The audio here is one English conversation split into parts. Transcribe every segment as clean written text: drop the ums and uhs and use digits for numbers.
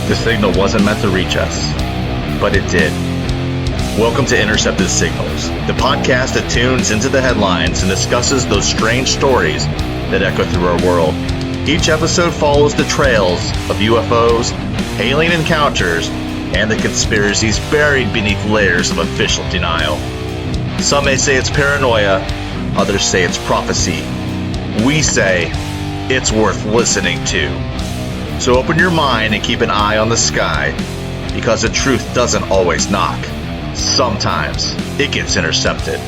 The signal wasn't meant to reach us, but it did. Welcome to Intercepted Signals, the podcast that tunes into the headlines and discusses those strange stories that echo through our world. Each episode follows the trails of UFOs, alien encounters, and the conspiracies buried beneath layers of official denial. Some may say it's paranoia, others say it's prophecy. We say it's worth listening to. So open your mind and keep an eye on the sky, because the truth doesn't always knock. Sometimes it gets intercepted.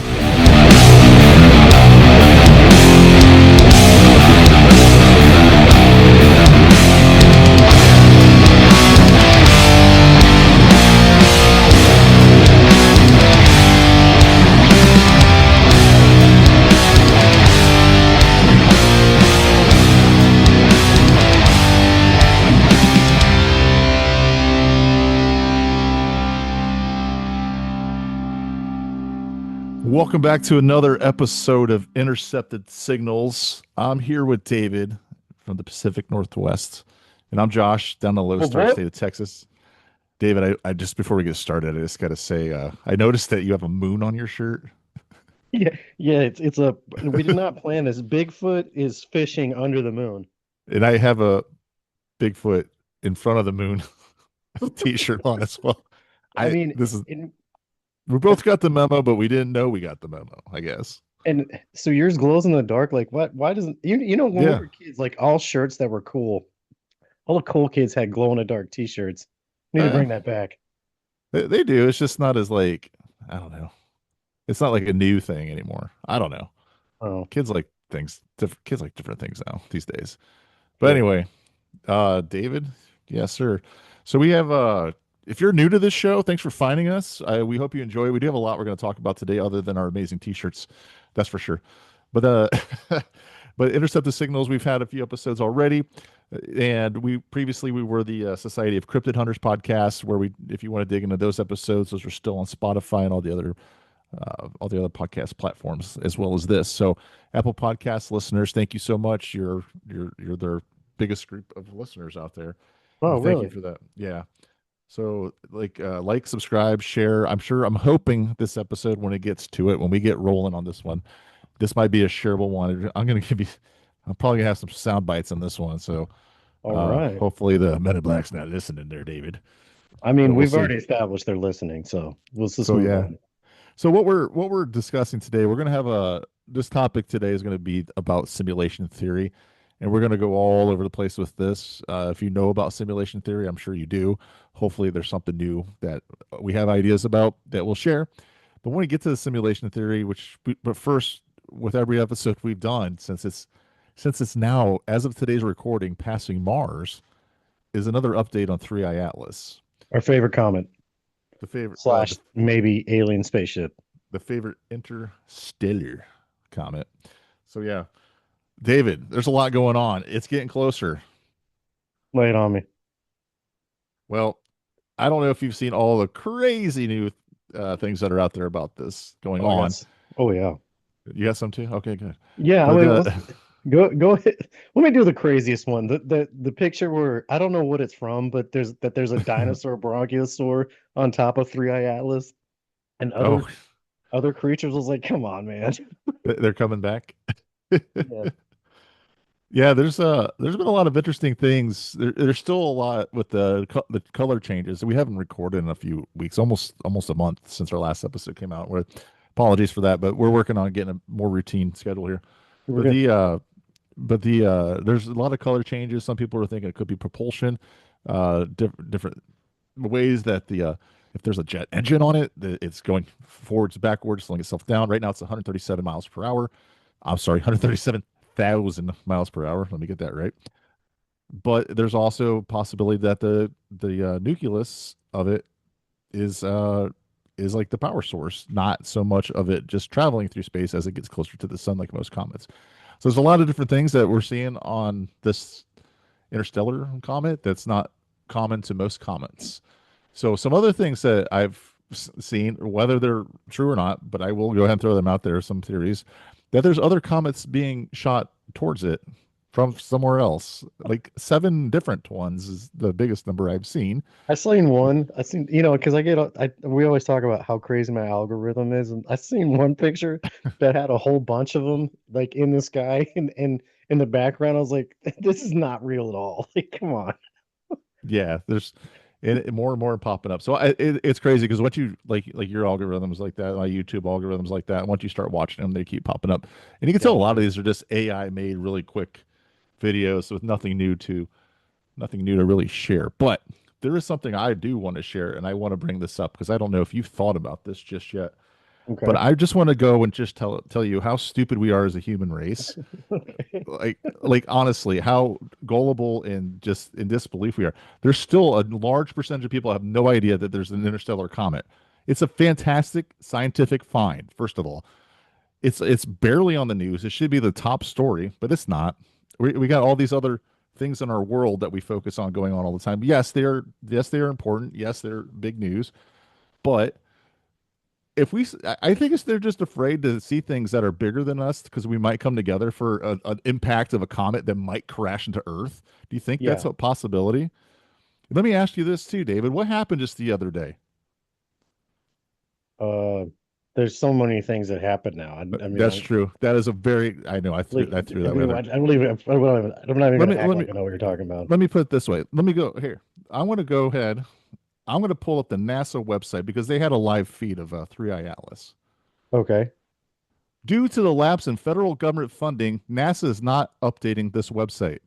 Welcome back to another episode of Intercepted Signals. I'm here with David from the Pacific Northwest, and I'm Josh down in the Lone Star State of Texas. David, I just before we get started, I just got to say, I noticed that you have a moon on your shirt. Yeah, it's a. We did not plan this. Bigfoot is fishing under the moon, and I have a Bigfoot in front of the moon T-shirt on as well. I mean, we both got the memo, but we didn't know we got the memo, I guess. And so yours glows in the dark. Like what? Why doesn't you know when we were kids, like all shirts that were cool, all the cool kids had glow in the dark T-shirts. We need to bring that back. They do. It's just not as like, I don't know. It's not like a new thing anymore. I don't know. Oh, kids like things. Kids like different things now these days. But anyway, David, yes, sir. So we have if you're new to this show, thanks for finding us. We hope you enjoy. We do have a lot we're going to talk about today, other than our amazing T-shirts, that's for sure. But but Intercepted Signals, we've had a few episodes already, and we were the Society of Cryptid Hunters podcast, where if you want to dig into those episodes, those are still on Spotify and all the other podcast platforms, as well as this. So Apple Podcast listeners, thank you so much. You're their biggest group of listeners out there. Oh, thank you for that. Yeah. So like, subscribe, share. I'm hoping this episode, when it gets to it, when we get rolling on this one, this might be a shareable one. I'm probably gonna have some sound bites on this one. So all right. Hopefully the Men in Black's not listening there, David. I mean, we've already established they're listening, so we'll just move on. So what we're discussing today, we're gonna have this topic today is gonna be about simulation theory. And we're going to go all over the place with this. If you know about simulation theory, I'm sure you do. Hopefully there's something new that we have ideas about that we'll share. But when we get to the simulation theory, but first, with every episode we've done, since it's now, as of today's recording, passing Mars, is another update on 3I Atlas. Our favorite comment. The favorite / maybe alien spaceship. The favorite interstellar comet. So yeah. David, there's a lot going on. It's getting closer. Lay it on me. Well, I don't know if you've seen all the crazy new things that are out there about this going on. Yes. Oh yeah. You got some too? Okay, good. Yeah. Go ahead. Let me do the craziest one. The picture where I don't know what it's from, but there's a dinosaur brachiosaur on top of 3I Atlas, and other creatures. Was like, come on, man. They're coming back. Yeah. Yeah, there's been a lot of interesting things. There's still a lot with the color changes. We haven't recorded in a few weeks, almost a month since our last episode came out. Apologies for that, but we're working on getting a more routine schedule here. But there's a lot of color changes. Some people are thinking it could be propulsion, different ways that if there's a jet engine on it, it's going forwards, backwards, slowing itself down. Right now it's 137 miles per hour. I'm sorry, 137,000 miles per hour. Let me get that right. But there's also possibility that the nucleus of it is like the power source, not so much of it just traveling through space as it gets closer to the sun, like most comets. So there's a lot of different things that we're seeing on this interstellar comet that's not common to most comets. So some other things that I've seen, whether they're true or not, but I will go ahead and throw them out there, some theories that there's other comets being shot towards it from somewhere else. Like 7 different ones is the biggest number I've seen. I seen one. I seen, you know, because we always talk about how crazy my algorithm is, and I seen one picture that had a whole bunch of them like in the sky and in the background. I was like, this is not real at all. Like, come on. Yeah, there's and more and more popping up. So it's crazy because once you like your algorithms like that, my YouTube algorithms like that, once you start watching them, they keep popping up, and you can tell a Yeah. lot of these are just AI made really quick videos with nothing new to really share. But there is something I do want to share, and I want to bring this up because I don't know if you've thought about this just yet. But Okay. I just want to go and just tell you how stupid we are as a human race. Okay. Like honestly, how gullible and just in disbelief we are. There's still a large percentage of people have no idea that there's an interstellar comet. It's a fantastic scientific find, first of all. It's barely on the news. It should be the top story, but it's not. We got all these other things in our world that we focus on going on all the time. Yes, they are important. Yes, they're big news. But if I think they're just afraid to see things that are bigger than us because we might come together for an impact of a comet that might crash into Earth. Do you think that's Yeah. a possibility? Let me ask you this too, David. What happened just the other day? Uh, there's so many things that happen now. I mean, That's true. That is a very, I know, like, I threw I that way mean, there. I don't even, I'm not even Let gonna me, act let me, like I know what you're talking about. let me put it this way. Let me go here. I want to go ahead. I'm going to pull up the NASA website because they had a live feed of 3i Atlas. Okay. Due to the lapse in federal government funding, NASA is not updating this website.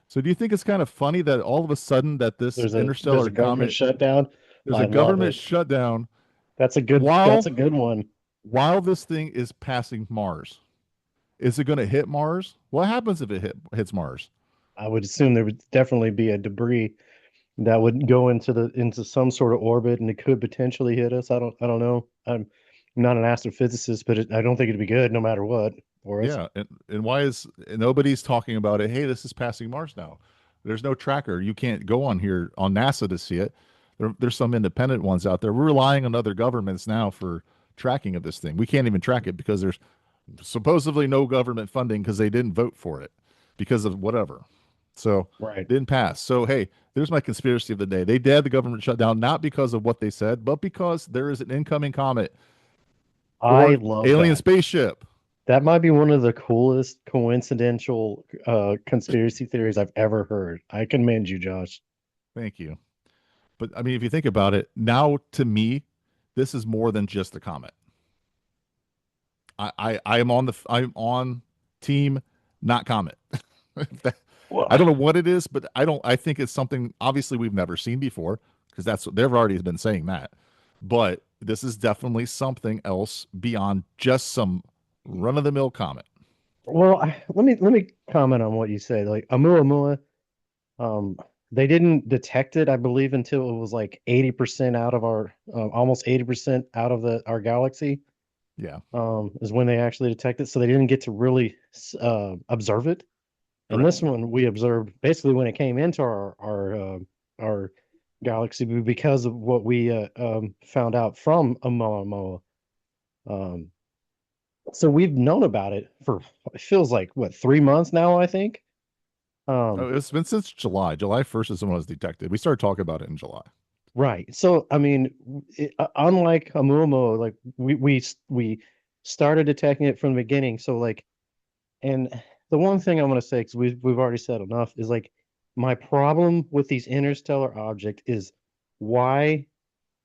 So do you think it's kind of funny that all of a sudden that this There's interstellar a government comet, shutdown. there's a I love government it. shutdown That's while a good one. while this thing is passing Mars? Is it going to hit Mars? What happens if hits Mars? I would assume there would definitely be a debris that would go into some sort of orbit and it could potentially hit us. I don't know. I'm not an astrophysicist, but I don't think it'd be good no matter what for us. Yeah, and why is nobody's talking about it? Hey, this is passing Mars now. There's no tracker. You can't go on here on NASA to see it. There's some independent ones out there. We're relying on other governments now for tracking of this thing. We can't even track it because there's supposedly no government funding because they didn't vote for it because of whatever. So Right. didn't pass. So hey, there's my conspiracy of the day. They did the government shutdown not because of what they said, but because there is an incoming comet I or love alien that. spaceship. That might be one of the coolest coincidental conspiracy theories I've ever heard. I commend you, Josh. Thank you. But I mean, if you think about it, now to me, this is more than just a comet. I'm on team not comet. Well, I don't know what it is, but I think it's something obviously we've never seen before because that's they've already been saying that. But this is definitely something else beyond just some run of the mill comet. let me comment on what you say. Like Oumuamua, um, they didn't detect it, I believe, until it was like 80% out of our, almost 80% out of our galaxy, Yeah, is when they actually detected. So they didn't get to really observe it. And correct. this one we observed basically when it came into our galaxy because of what we found out from Oumuamua. Um, so we've known about it for it feels like what 3 months now, I think. Oh, Um, it's been since July. July 1st is when it was detected. We started talking about it in July. right. So I mean, unlike Oumuamua, like we started detecting it from the beginning. So like, and the one thing I'm gonna say, because we've already said enough, is like my problem with these interstellar objects is why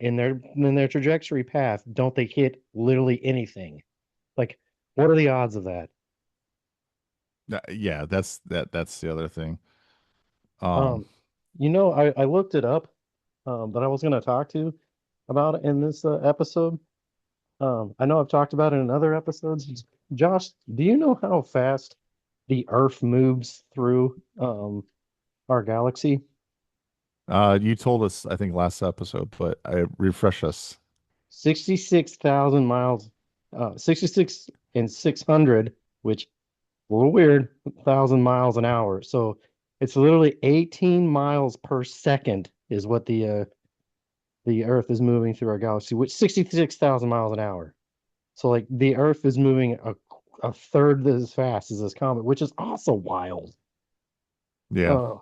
in their trajectory path don't they hit literally anything? Like, what are the odds of that? Yeah, that's the other thing. Um, Um, I looked it up, that I was going to talk to about it in this episode. I know I've talked about it in other episodes. Josh, do you know how fast the Earth moves through our galaxy? You told us, I think, last episode, but I refresh us. 66,000 miles, 66 and 600, which a little weird, 1,000 miles an hour. So it's literally 18 miles per second is what the Earth is moving through our galaxy, which 66,000 miles an hour. So like the Earth is moving a third as fast as this comet, which is also wild. Yeah.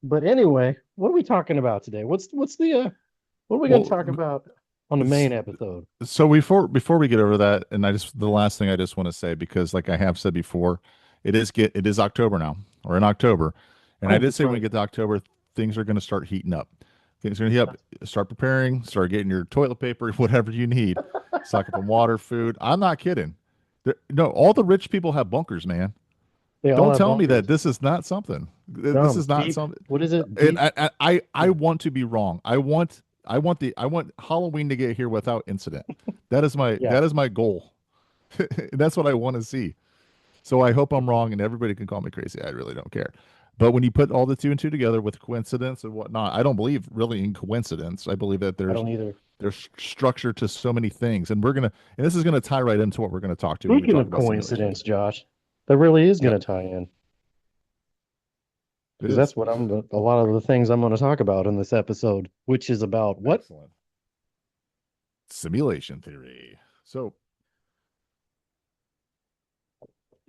But anyway, what are we talking about today? What's the what are we going to Well, talk about on the main episode? so before we get over that, and the last thing I just want to say, because like I have said before, it is October now. We're in October, and I Oh, did that's say when we right. get to October, things are going to start heating up. Things are going to heat up. Start preparing. Start getting your toilet paper, whatever you need. Stock up on water, food. I'm not kidding. No, all the rich people have bunkers, man. They all Don't have tell me that bunkers. this is not something. This No, is not deep. something. What is it? And Deep. I want to be wrong. I want Halloween to get here without incident. Yeah. That is my goal. That's what I want to see. So I hope I'm wrong, and everybody can call me crazy. I really don't care. But when you put all the two and two together with coincidence and whatnot, I don't believe really in coincidence. I believe that I don't either. there's structure to so many things, and this is gonna tie right into what we're gonna talk to when we Speaking talk of about simulation. coincidence, Josh, that really is going Yep, to tie in it because is. that's what a lot of the things I'm going to talk about in this episode, which is about what? Excellent. Simulation theory. So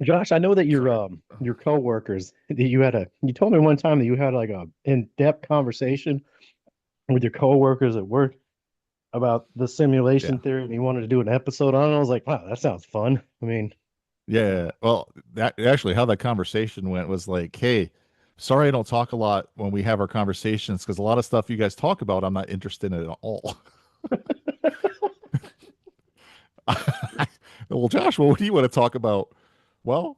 Josh, I know that sorry. your coworkers that you told me one time that you had like a in-depth conversation with your coworkers at work about the Yeah. simulation theory and you wanted to do an episode on it. I was like, wow, that sounds fun. I mean, Yeah. Well, that actually how that conversation went was like, hey, sorry I don't talk a lot when we have our conversations because a lot of stuff you guys talk about, I'm not interested in at all. Well, Josh, well, what do you want to talk about? Well,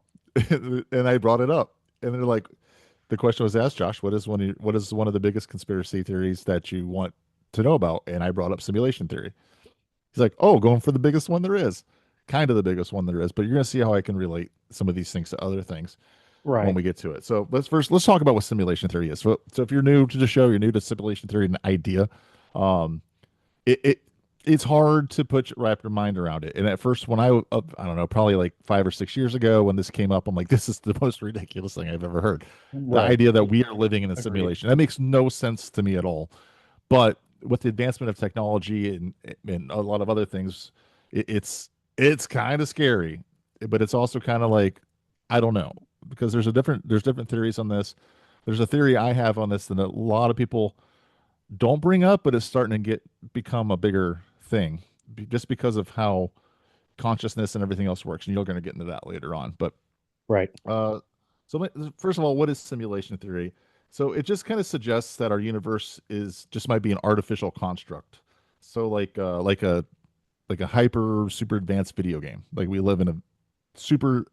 and I brought it up, and they're like, the question was asked, Josh, what is one of the biggest conspiracy theories that you want to know about? And I brought up simulation theory. He's like, oh, going for the biggest one there is, kind of the biggest one there is, but you're gonna see how I can relate some of these things to other things when right, we get to it. So let's talk about what simulation theory is. So if you're new to the show, you're new to simulation theory and idea. Um, it it's hard to wrap your mind around it. And at first, when I don't know, probably like 5 or 6 years ago, when this came up, I'm like, this is the most ridiculous thing I've ever heard. The right. idea that we are living in a Agreed. simulation, that makes no sense to me at all. But with the advancement of technology and a lot of other things, it's kind of scary, but it's also kind of like I don't know because there's different theories on this. There's a theory I have on this that a lot of people don't bring up, but it's starting to become a bigger thing just because of how consciousness and everything else works. And you're going to get into that later on. But Right. uh, first of all, what is simulation theory? So it just kind of suggests that our universe is just might be an artificial construct. So like a hyper super advanced video game. Like we live in a super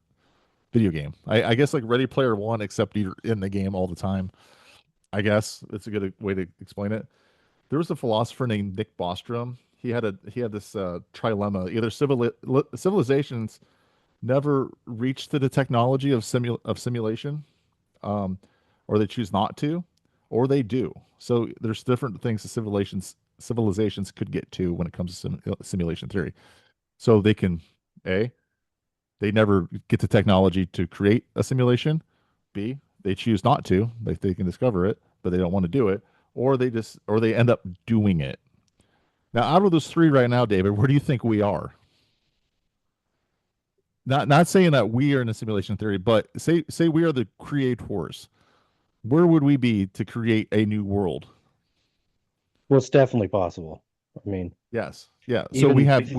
video game. I guess like Ready Player One, except you're in the game all the time. I guess it's a good way to explain it. There was a philosopher named Nick Bostrom. He had this trilemma: either civilizations never reach to the technology of simulation, um, or they choose not to, or they do. So there's different things that civilizations could get to when it comes to simulation theory. So they can a they never get the technology to create a simulation. B, they choose not to. Like they can discover it, but they don't want to do it, or they end up doing it. Now, out of those three right now, David, where do you think we are? Not saying that we are in a simulation theory, but say we are the creators. Where would we be to create a new world? Well, it's definitely possible. I mean, Yes. Yeah. So even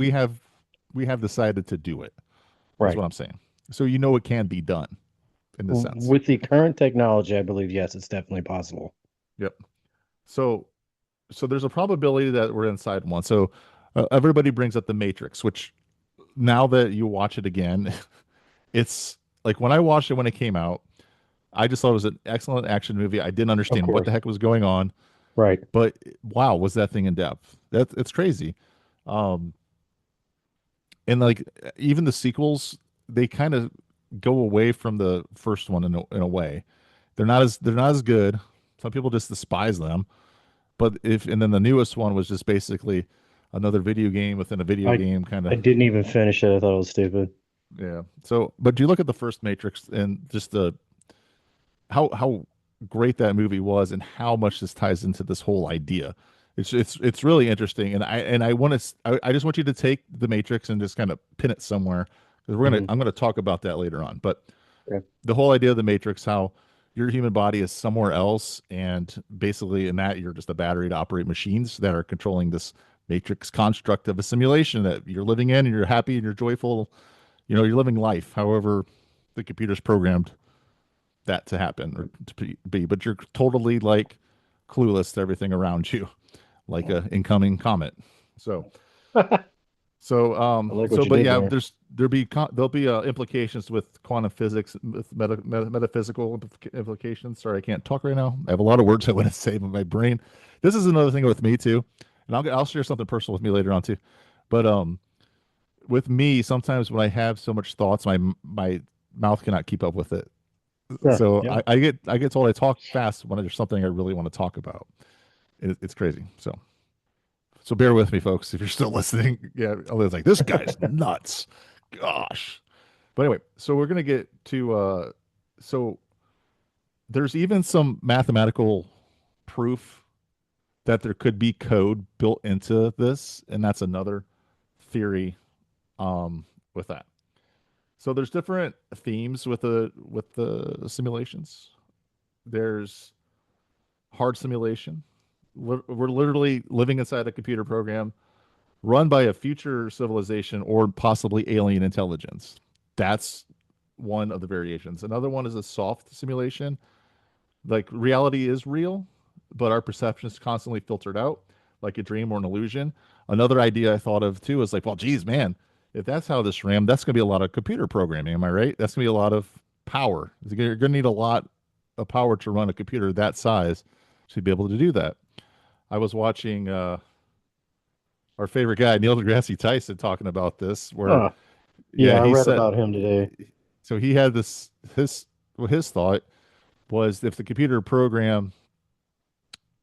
we have decided to do it. Is right. what I'm saying. So you know it can be done in this sense. With the current technology, I believe, yes, it's definitely possible. Yep. So there's a probability that we're inside one. So everybody brings up the Matrix, which now that you watch it again, it's like when I watched it when it came out, I just thought it was an excellent action movie. I didn't Of understand what the course. heck was going on, Right. but wow, was that thing in depth? It's crazy. Um, and like even the sequels, they kind of go away from the first one in a way. They're not as good. Some people just despise them. But if and then the newest one was just basically another video game within a video I game kind I of. didn't even finish it. I thought it was stupid. Yeah. So, but you look at the first Matrix and just the how great that movie was and how much this ties into this whole idea. It's really interesting, and I want to I just want you to take the Matrix and just kind of pin it somewhere because Mhm. I'm gonna talk about that later on. But Okay. the whole idea of the Matrix, how your human body is somewhere else, and basically in that you're just a battery to operate machines that are controlling this Matrix construct of a simulation that you're living in, and you're happy and you're joyful. You're living life. However, the computer's programmed that to happen or to be, but you're totally like clueless to everything around you, like a incoming comet. So, I like what so, you but did yeah, there. there'll be implications with quantum physics, with metaphysical implications. Sorry, I can't talk right now. I have a lot of words I want to say, but my brain. This is another thing with me too, and I'll share something personal with me later on too. But with me, sometimes when I have so much thoughts, my mouth cannot keep up with it. Yeah, So yeah. I get told I talk fast when there's something I really want to talk about. It's crazy. So bear with me, folks, if you're still listening. Yeah, I was like, this guy's nuts. Gosh. But anyway, so we're gonna get to so there's even some mathematical proof that there could be code built into this, and that's another theory with that. So there's different themes with the simulations. There's hard simulation. We're literally living inside a computer program run by a future civilization or possibly alien intelligence. That's one of the variations. Another one is a soft simulation. Like reality is real, but our perception is constantly filtered out, like a dream or an illusion. Another idea I thought of too is like, well, geez, man, if that's how this ran, that's going to be a lot of computer programming. Am I right? That's going to be a lot of power. You're going to need a lot of power to run a computer that size to be able to do that. I was watching our favorite guy, Neil deGrasse Tyson, talking about this, where Huh. yeah, Yeah, I he read said about him today. so he had this his thought was if the computer program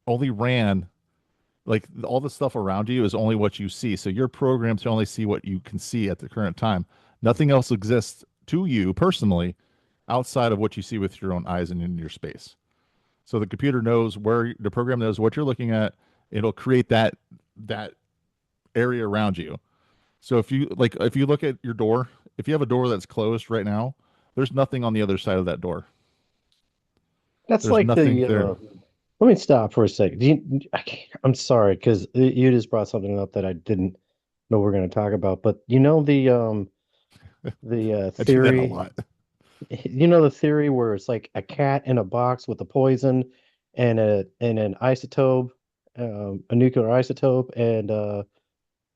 only ran like all the stuff around you is only what you see. So you're programmed to only see what you can see at the current time. Nothing else exists to you personally outside of what you see with your own eyes and in your space. So the computer knows where the program knows what you're looking at. It'll create that area around you. So if you look at your door, if you have a door that's closed right now, there's nothing on the other side of that door. That's There's like nothing the there. let me stop for a second. I'm sorry because you just brought something up that I didn't know we are going to talk about. But you know the I do that a theory, lot. you know the theory where it's like a cat in a box with a poison and an isotope, a nuclear isotope, and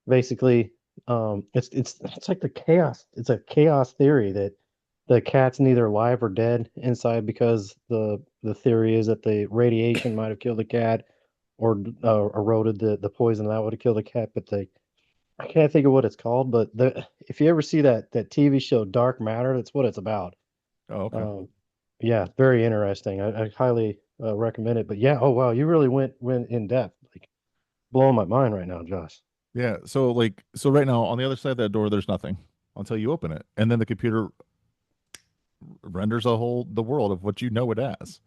basically it's like the chaos. It's a chaos theory that the cat's neither alive or dead inside because the theory is that the radiation might have killed the cat or eroded the poison that would have killed the cat. But I can't think of what it's called. But if you ever see that TV show Dark Matter, that's what it's about. Oh, okay. Um, yeah, very interesting. I highly recommend it. But yeah, oh wow, you really went in depth, like blowing my mind right now, Josh. Yeah. So right now on the other side of that door, there's nothing until you open it, and then the computer renders the world of what you know it as.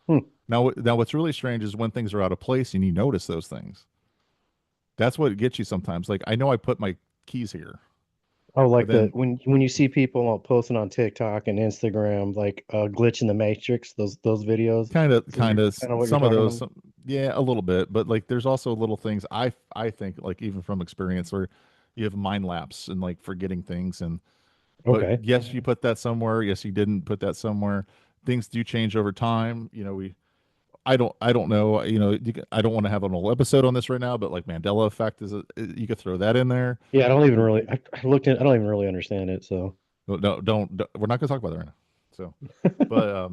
Hmm. Now what's really strange is when things are out of place and you notice those things. That's what gets you sometimes. Like I know I put my keys here, Oh, but like the then when you see people posting on TikTok and Instagram, like glitch in the Matrix, those videos. So kind you're of kind of what you're some of talking those, about. yeah, a little bit. But like there's also little things I think like even from experience where you have mind lapse and like forgetting things and but Okay. yes, you put that somewhere. Yes, you didn't put that somewhere. Things do change over time. I don't know. I don't want to have an whole episode on this right now, but like Mandela effect you could throw that in there. Yeah, I don't even really. I looked at. I don't even really understand it. So No, we're not going to talk about that right now. So, but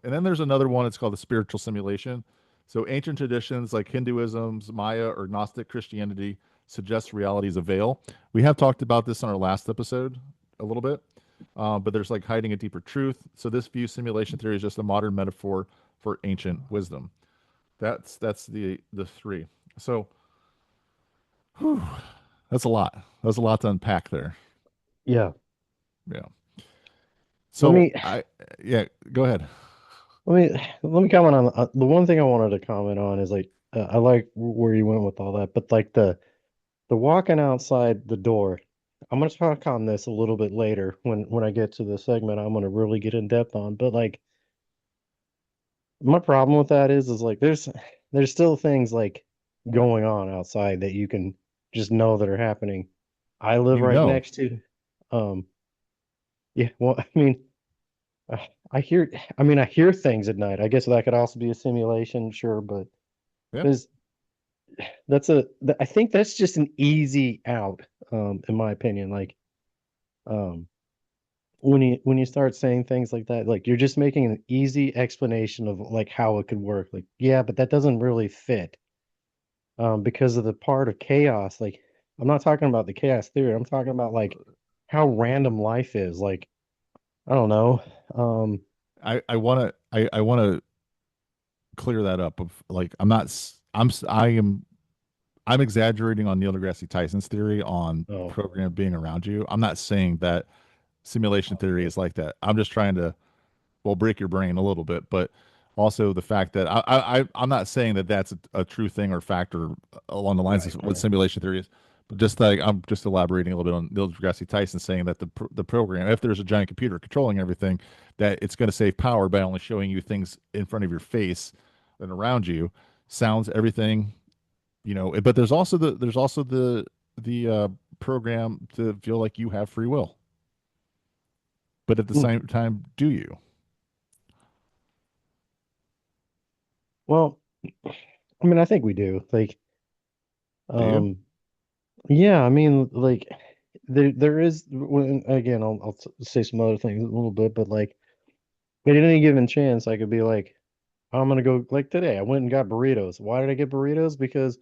and then there's another one. It's called the spiritual simulation. So ancient traditions like Hinduism's Maya or Gnostic Christianity suggest reality is a veil. We have talked about this on our last episode a little bit, but there's like hiding a deeper truth. So this view simulation theory is just a modern metaphor for ancient wisdom. That's the three. So whew, that's a lot. That's a lot to unpack there. yeah, Yeah. let So me yeah, go ahead. let me comment on the one thing I wanted to comment on is like I like where you went with all that, but like the walking outside the door. I'm gonna talk on this a little bit later when I get to the segment I'm gonna really get in depth on. But like my problem with that is like there's still things like going on outside that you can just know that are happening. I live You right know, next to um yeah, well, I mean, uh, I hear things at night. I guess that could also be a simulation, sure, but yeah, there's I think that's just an easy out, in my opinion. Like, um, when you start saying things like that, like you're just making an easy explanation of like how it could work. Like, yeah, but that doesn't really fit, because of the part of chaos. Like, I'm not talking about the chaos theory. I'm talking about like how random life is. Like, I don't know. I want to clear that up. Of like, I'm not. I am. I'm exaggerating on Neil deGrasse Tyson's theory on Oh, program being around you. I'm not saying that simulation theory okay. is like that. I'm just trying to break your brain a little bit, but also the fact that I'm not saying that that's a true thing or factor along the lines of Right, what right. simulation theory is, but just like I'm just elaborating a little bit on Neil deGrasse Tyson saying that the program, if there's a giant computer controlling everything, that it's going to save power by only showing you things in front of your face and around you, sounds everything, but there's also the program to feel like you have free will, but at the Hmm. same time, do you? Well, I mean, I think we do. Like, Do you? um, yeah, I mean, like, there is. When again, say some other things a little bit, but like, at any given chance, I could be like, I'm gonna go. Like today, I went and got burritos. Why did I get burritos? Because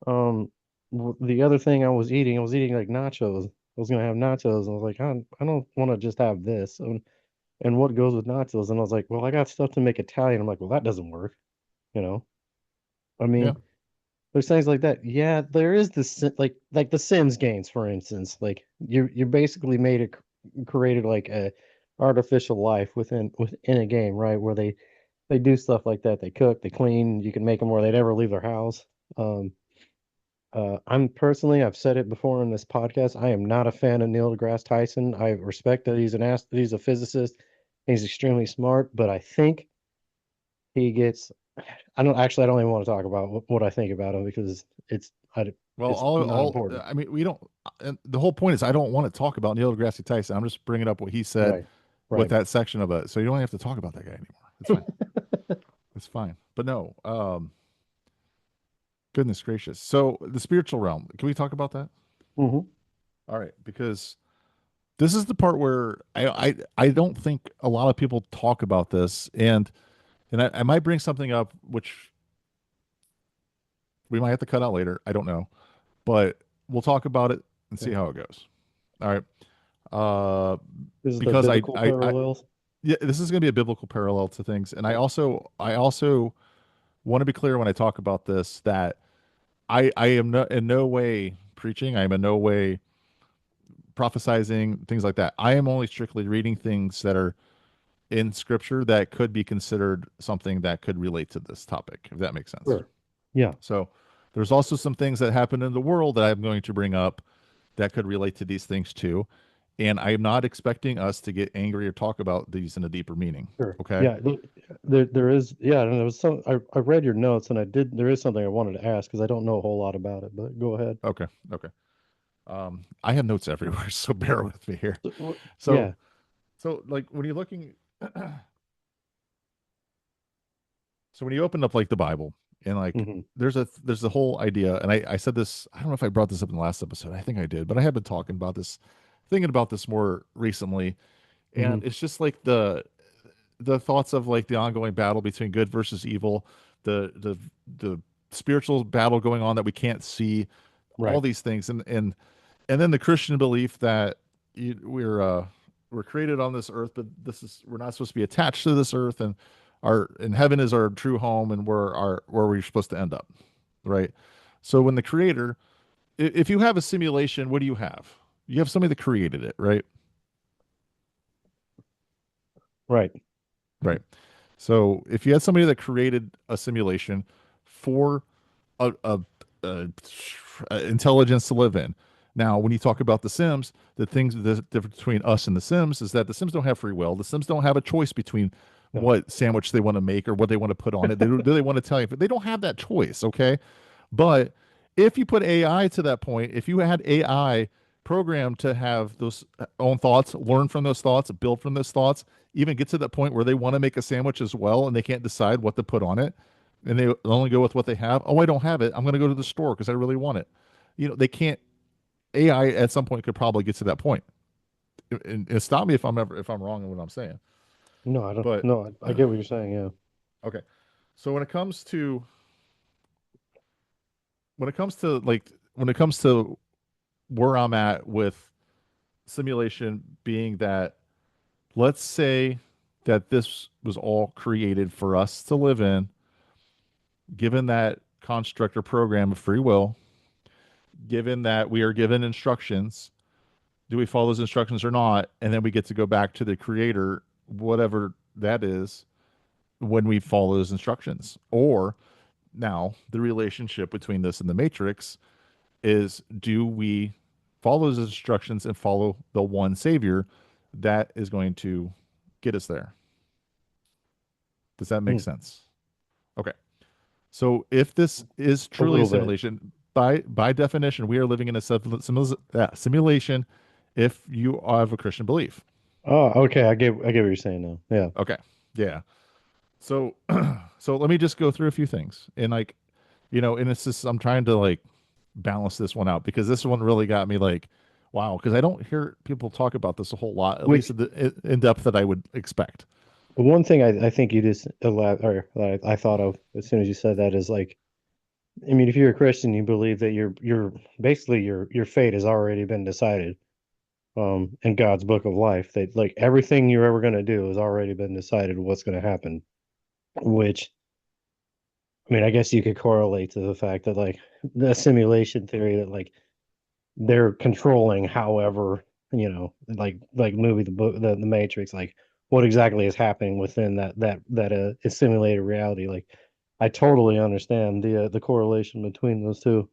the other thing I was eating like nachos. I was gonna have nachos, and I was like, I don't want to just have this. And what goes with nachos? And I was like, well, I got stuff to make Italian. I'm like, well, that doesn't work. You know, I Yeah. mean, there's things like that. Yeah, there is this like the Sims games, for instance. Like you're basically created like a artificial life within a game, right? Where they do stuff like that. They cook, they clean. You can make them where they never leave their house. Um, I'm personally, I've said it before in this podcast. I am not a fan of Neil deGrasse Tyson. I respect that he's a physicist. He's extremely smart, but I think he gets. I don't even want to talk about what I think about him because Well, it's not important. I mean, we don't, and the whole point is I don't want to talk about Neil deGrasse Tyson. I'm just bringing up what he said Right, with right. that section of it. So you don't have to talk about that guy anymore. It's fine. It's fine. But no, goodness gracious. So the spiritual realm, can we talk about that? Hmm. All right, because this is the part where I don't think a lot of people talk about this, and I might bring something up which we might have to cut out later. I don't know, but we'll talk about it and see Okay. how it goes. All right. Uh, Is the because biblical parallels? yeah, this is going to be a biblical parallel to things, and I also want to be clear when I talk about this that I am in no way preaching. I am in no way prophesizing things like that. I am only strictly reading things that are in scripture that could be considered something that could relate to this topic, if that makes sense. Sure. Yeah. So there's also some things that happen in the world that I'm going to bring up that could relate to these things too. And I'm not expecting us to get angry or talk about these in a deeper meaning. Sure. Okay. Yeah. There is. Yeah. And there was some. I read your notes and I did. There is something I wanted to ask because I don't know a whole lot about it. But go ahead. Okay. Okay. I have notes everywhere, so bear with me here. So, Yeah. so like when you're looking, so when you open up like the Bible and like Hmm. there's a whole idea, and I said this, I don't know if I brought this up in the last episode. I think I did, but I have been talking about this, thinking about this more recently, Hmm. and it's just like the thoughts of like the ongoing battle between good versus evil, the spiritual battle going on that we can't see, all Right. these things, and then the Christian belief that we're created on this earth, but we're not supposed to be attached to this earth, and heaven is our true home, and where we're supposed to end up, right? So when the creator, if you have a simulation, what do you have? You have somebody that created it, right? Right. Right. So if you had somebody that created a simulation for a, a intelligence to live in, Now, when you talk about The Sims, the difference between us and The Sims is that The Sims don't have free will. The Sims don't have a choice between No. what sandwich they want to make or what they want to put on it. Do they want to tell you? But they don't have that choice, okay? But if you put AI to that point, if you had AI programmed to have those own thoughts, learn from those thoughts, build from those thoughts, even get to that point where they want to make a sandwich as well and they can't decide what to put on it and they only go with what they have. Oh, I don't have it. I'm going to go to the store because I really want it. They can't. AI at some point could probably get to that point. And stop me if I'm wrong in what I'm saying. No, I don't. But No, I get what you're saying. Yeah. okay. So when it comes to where I'm at with simulation being that, let's say that this was all created for us to live in, given that construct or program of free will, given that we are given instructions, do we follow those instructions or not? And then we get to go back to the creator, whatever that is, when we follow those instructions. Or now the relationship between this and the Matrix is, do we follow those instructions and follow the one savior that is going to get us there? Does that make Hmm. sense? Okay. So if this is A truly a little bit. simulation, by definition, we are living in a simulation if you have a Christian belief. Oh, okay. I get what you're saying now. Yeah. Okay. Yeah. So so let me just go through a few things. And and it's just I'm trying to like balance this one out because this one really got me like, wow, because I don't hear people talk about this a whole lot, at least Which in depth that I would expect. the one thing I think you just or that I thought of as soon as you said that is like, I mean, if you're a Christian, you believe that your basically your fate has already been decided, in God's book of life. That like everything you're ever going to do has already been decided what's going to happen. Which, I mean, I guess you could correlate to the fact that like the simulation theory that like they're controlling, however, like movie the book the Matrix, like what exactly is happening within that is simulated reality. Like I totally understand the correlation between those two.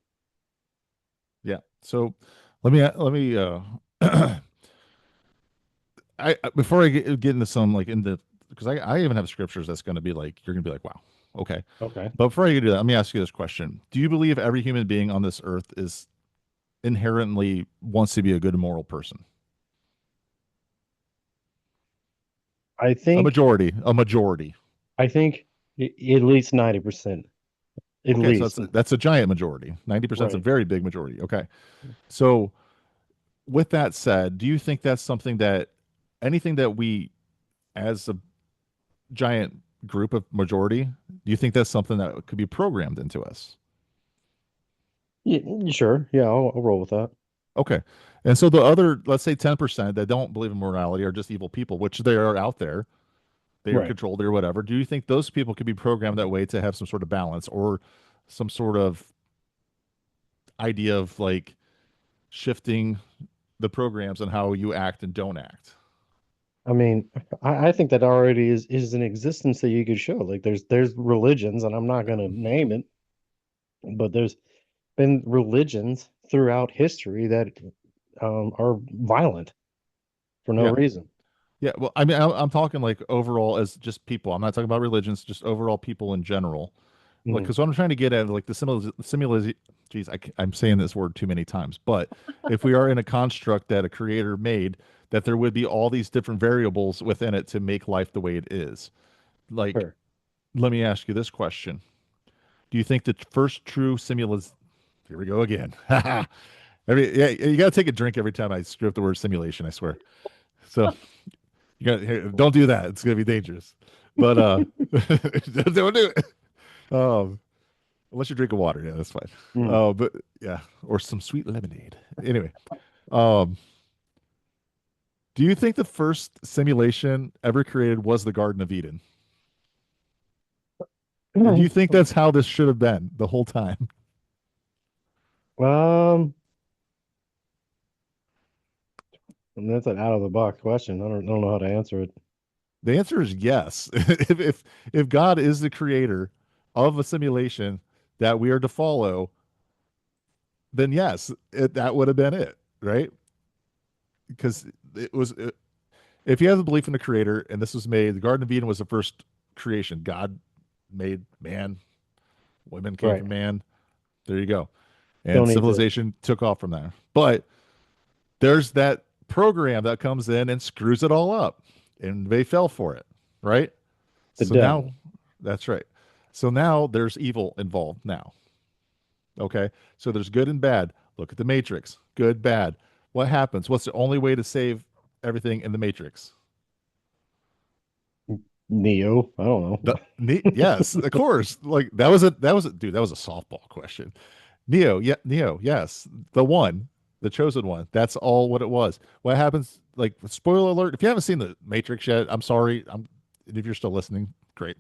Yeah. So let me before I get into some like into because I even have scriptures that's going to be like you're going to be like, wow, okay. Okay. But before I do that, let me ask you this question: do you believe every human being on this earth is inherently wants to be a good moral person? I A think majority, a majority. I think at least 90%. At Okay, so least. that's a giant majority. 90% is a Right. very big majority. Okay, so with that said, do you think that's something that anything that we as a giant group of majority, do you think that's something that could be programmed into us? Yeah, sure. Yeah, I'll roll with that. Okay. And so the other, let's say 10% that don't believe in morality are just evil people, which they are out there. They are Right. controlled or whatever. Do you think those people could be programmed that way to have some sort of balance or some sort of idea of like shifting the programs on how you act and don't act? I mean, I think that already is an existence that you could show. Like there's religions, and I'm not gonna name it, but there's been religions throughout history that are violent for no Yeah. reason. Yeah. Well, I mean, I'm talking like overall as just people. I'm not talking about religions, just overall people in general. Like, Mhm. because what I'm trying to get at, like geez, I'm saying this word too many times, but if we are in a construct that a creator made, that there would be all these different variables within it to make life the way it is. Like, Sure. let me ask you this question. Do you think the first true simulation, here we go again. Yeah, you got to take a drink every time I screw up the word simulation, I swear. So you got don't do that. It's going to be dangerous. But don't do it. Um, Unless you're drinking water, yeah, that's fine. Mm. But yeah, or some sweet lemonade. Anyway, um, do you think the first simulation ever created was the Garden of Eden? And do you think that's how this should have been the whole time? Um, and that's an out of the box question. I don't know how to answer it. The answer is yes. If God is the creator of a simulation that we are to follow, then yes, that would have been it. right? Because it was if you have the belief in the creator, and this was made, the Garden of Eden was the first creation. God made man, women came Right. from man. There you go. And Don't need to. civilization took off from there. But there's that program that comes in and screws it all up, and they fell for it, right? The So now, devil. that's right. So now there's evil involved now. Okay. So there's good and bad. Look at the Matrix. Good, bad. What happens? What's the only way to save everything in the Matrix? Neo. I don't know. Yes, of course. Like dude, that was a softball question. Neo, yeah, Neo, yes. The one, the chosen one. That's all what it was. What happens, like spoiler alert, if you haven't seen the Matrix yet, I'm sorry. If you're still listening, great.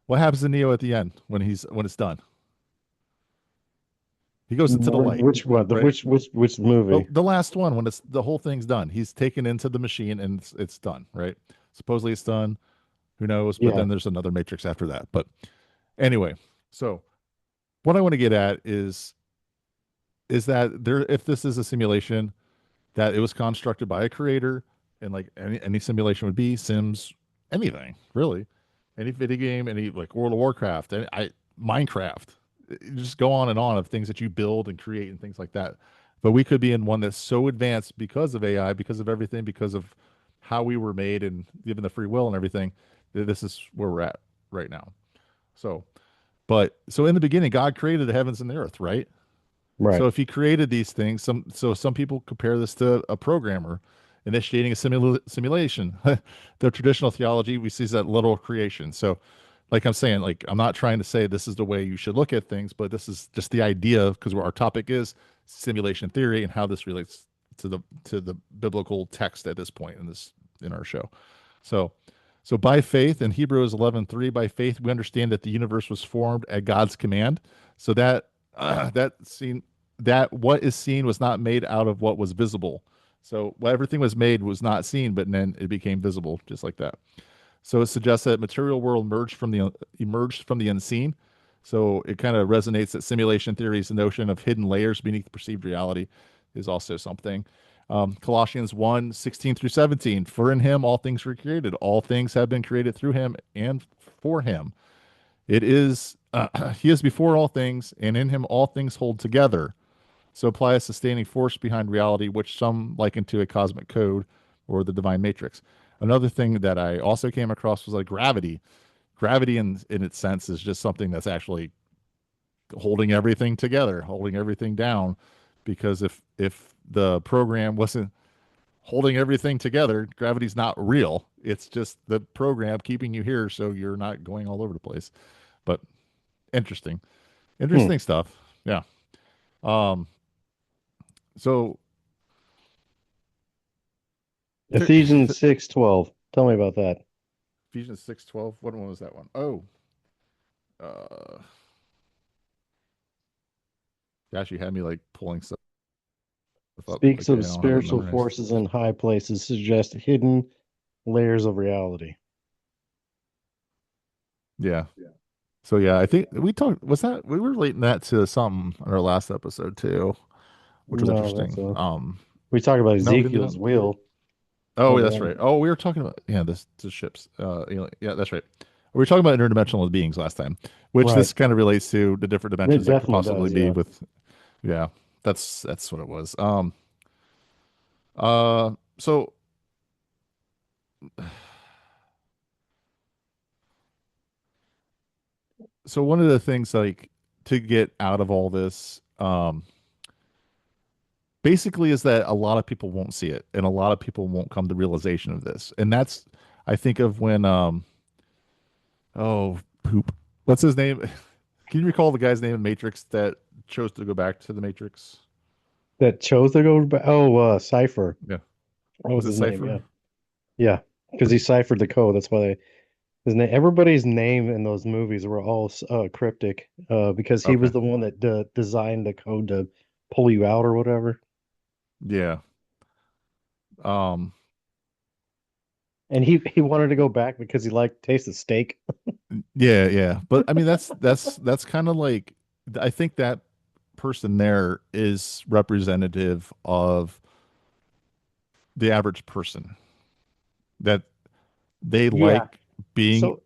What happens to Neo at the end when it's done? He goes into the light, Which one? right? Which movie? The last one, when it's the whole thing's done. He's taken into the machine and it's done, right? Supposedly it's done. Who knows? But Yeah. then there's another Matrix after that. But anyway, so what I want to get at is that there, if this is a simulation, that it was constructed by a creator, and like any simulation would be, Sims, anything really, any video game, any like World of Warcraft, and Minecraft, just go on and on of things that you build and create and things like that. But we could be in one that's so advanced because of AI, because of everything, because of how we were made and given the free will and everything. That this is where we're at right now. So, but so in the beginning, God created the heavens and the earth, right? Right. So if he created these things, some people compare this to a programmer initiating a simulation. The traditional theology we see that literal creation. So, like I'm saying, like I'm not trying to say this is the way you should look at things, but this is just the idea because our topic is simulation theory and how this relates to the biblical text at this point in our show. So, so by faith in Hebrews 11:3, by faith we understand that the universe was formed at God's command. So that scene that what is seen was not made out of what was visible. So what everything was made was not seen, but then it became visible, just like that. So it suggests that material world emerged from the unseen. So it kind of resonates that simulation theory's notion of hidden layers beneath perceived reality is also something. Colossians 1:16 through 17. For in him all things were created. All things have been created through him and for him. It is he is before all things, and in him all things hold together. So apply a sustaining force behind reality, which some liken to a cosmic code or the divine matrix. Another thing that I also came across was like gravity. Gravity, in its sense, is just something that's actually holding everything together, holding everything down. Because if the program wasn't holding everything together, gravity's not real. It's just the program keeping you here so you're not going all over the place. But interesting, Hmm. interesting stuff. Yeah. Um. So Ephesians 6:12. Tell me about that. Ephesians 6:12. What one was that one? Oh, gosh, you had me like pulling stuff up. Speaks Okay, I of don't have it spiritual memorized. forces in high places, suggest hidden layers of reality. Yeah. So yeah, I think we talked. Was that we were relating that to something on our last episode too, which was No, that's interesting. we talk about No, we didn't do Ezekiel's that. wheel. Oh, Remember that's that? right. Oh, we were talking about the ships. Yeah, that's right. We were talking about interdimensional beings last time, which Right. this kind of relates to the different It dimensions that could definitely possibly does, be yeah. with. Yeah, that's what it was. So so one of the things like to get out of all this, basically is that a lot of people won't see it, and a lot of people won't come to realization of this, and that's I think of when oh poop, what's his name? Can you recall the guy's name in Matrix that chose to go back to the Matrix? That chose to go back. Oh, Cypher. Yeah, What was was it his name? Cypher? Yeah. Yeah. Because he ciphered the code. That's why his name, everybody's name in those movies were all cryptic, because he was Okay, the one that designed the code to pull you out or whatever. yeah. Um, And he wanted to go back because he liked taste of steak. yeah, yeah. But I mean, that's kind of like I think that person there is representative of the average person that they Yeah. like being So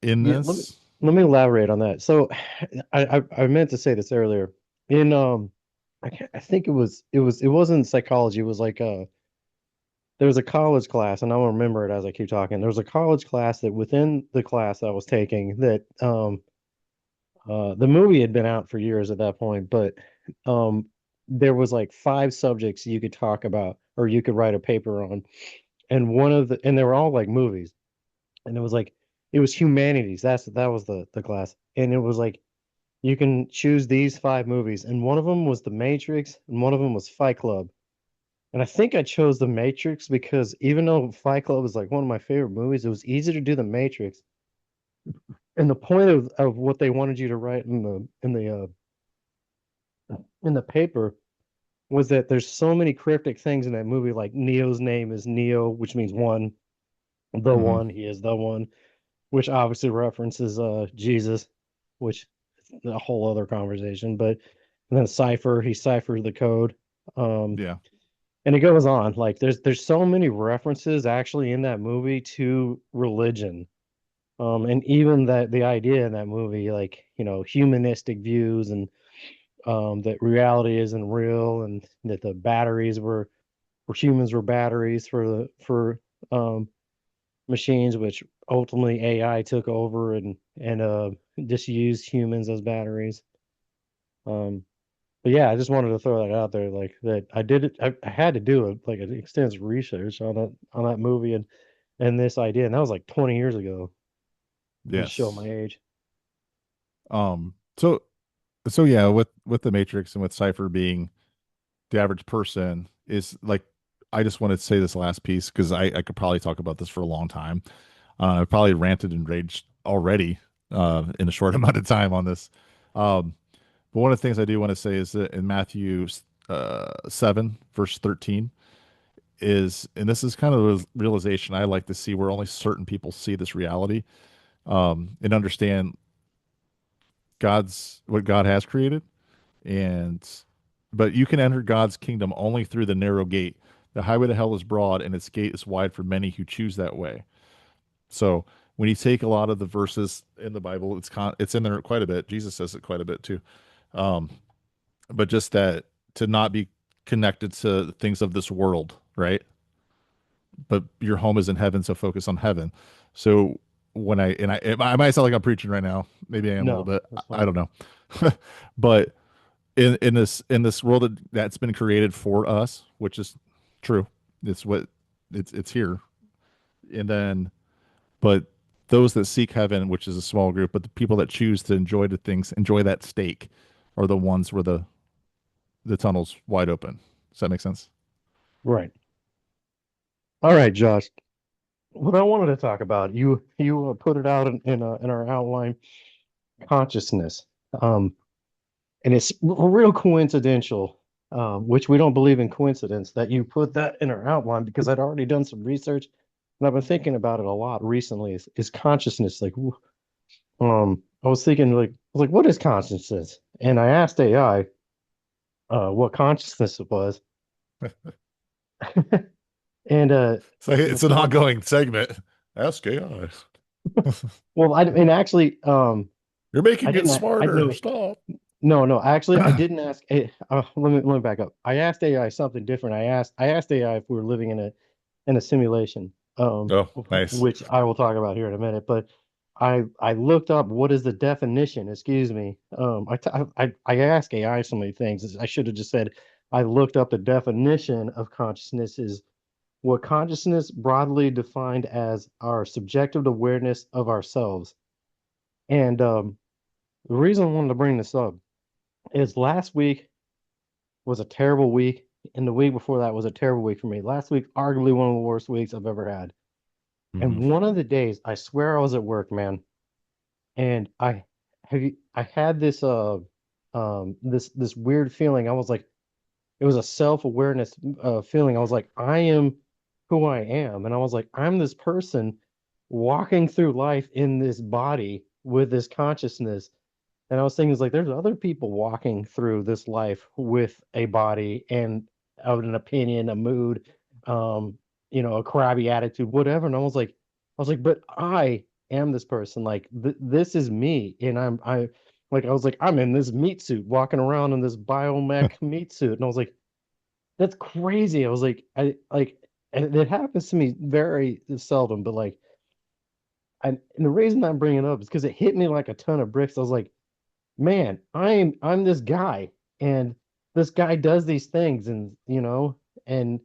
in yeah, this. let me elaborate on that. So I meant to say this earlier. In I think it wasn't psychology. It was like there was a college class, and I'll remember it as I keep talking. There was a college class that within the class I was taking that the movie had been out for years at that point, but um there was like five subjects you could talk about or you could write a paper on. And they were all like movies. And it was like it was humanities. That was the class. And it was like you can choose these five movies, and one of them was The Matrix, and one of them was Fight Club. And I think I chose The Matrix because even though Fight Club is like one of my favorite movies, it was easy to do The Matrix. And the point of what they wanted you to write in the paper was that there's so many cryptic things in that movie, like Neo's name is Neo, which means one, the Mhm. one, he is the one, which obviously references Jesus, which is a whole other conversation. But and then Cypher, he ciphered the code. Um, Yeah. and it goes on. Like there's so many references actually in that movie to religion. And even that the idea in that movie, like, humanistic views and that reality isn't real and that the batteries were humans were batteries for um machines, which ultimately AI took over and just used humans as batteries. Um, but yeah, I just wanted to throw that out there, like that I did it. I had to do it, like an extensive research on that movie and this idea, and that was like 20 years ago. To show my Yes. age. So yeah, with the Matrix and with Cypher being the average person is like, I just wanted to say this last piece because I could probably talk about this for a long time. I've probably ranted and raged already in a short amount of time on this. Um, but one of the things I do want to say is that in Matthew 7, verse 13, and this is kind of a realization I like to see where only certain people see this reality and understand what God has created. And but you can enter God's kingdom only through the narrow gate. The highway to hell is broad, and its gate is wide for many who choose that way. So when you take a lot of the verses in the Bible, it's in there quite a bit. Jesus says it quite a bit too. Um, but just that to not be connected to things of this world, right? But your home is in heaven, so focus on heaven. So when I might sound like I'm preaching right now. Maybe I am a little No, bit. that's I fine. don't know. But in this world that's been created for us, which is true. It's what it's here. And then but those that seek heaven, which is a small group, but the people that choose to enjoy that stake are the ones where the tunnel's wide open. Does that make sense? Right. All right, Josh. What I wanted to talk about, you put it out in our outline, consciousness. Um, and it's real coincidental, which we don't believe in coincidence, that you put that in our outline because I'd already done some research and I've been thinking about it a lot recently. Is consciousness like, I was thinking like, what is consciousness? And I asked AI, what consciousness it was, and So it's an what ongoing segment. Ask AI. well, and actually, You're I making it didn't. I smarter. know. Stop. No. Actually, I didn't ask. Let me back up. I asked AI something different. I asked AI if we were living in a simulation, Oh, nice. which I will talk about here in a minute. But I looked up what is the definition. Excuse me. I asked AI so many things. I should have just said I looked up the definition of consciousness is what consciousness broadly defined as our subjective awareness of ourselves. And the reason I wanted to bring this up is last week was a terrible week, and the week before that was a terrible week for me. Last week, arguably one of the worst weeks I've ever had. Hmm. And one of the days, I swear I was at work, man, and I had this weird feeling. I was like, it was a self-awareness feeling. I was like, I am who I am, and I was like, I'm this person walking through life in this body with this consciousness. And I was thinking, it's like there's other people walking through this life with a body and of an opinion, a mood, a crabby attitude, whatever. And I was like, but I am this person. Like this is me. And I was like, I'm in this meat suit, walking around in this biomech meat suit. And I was like, that's crazy. I was like, and it happens to me very seldom, but like, and the reason I'm bringing it up is because it hit me like a ton of bricks. I was like, man, I'm this guy, and this guy does these things, and and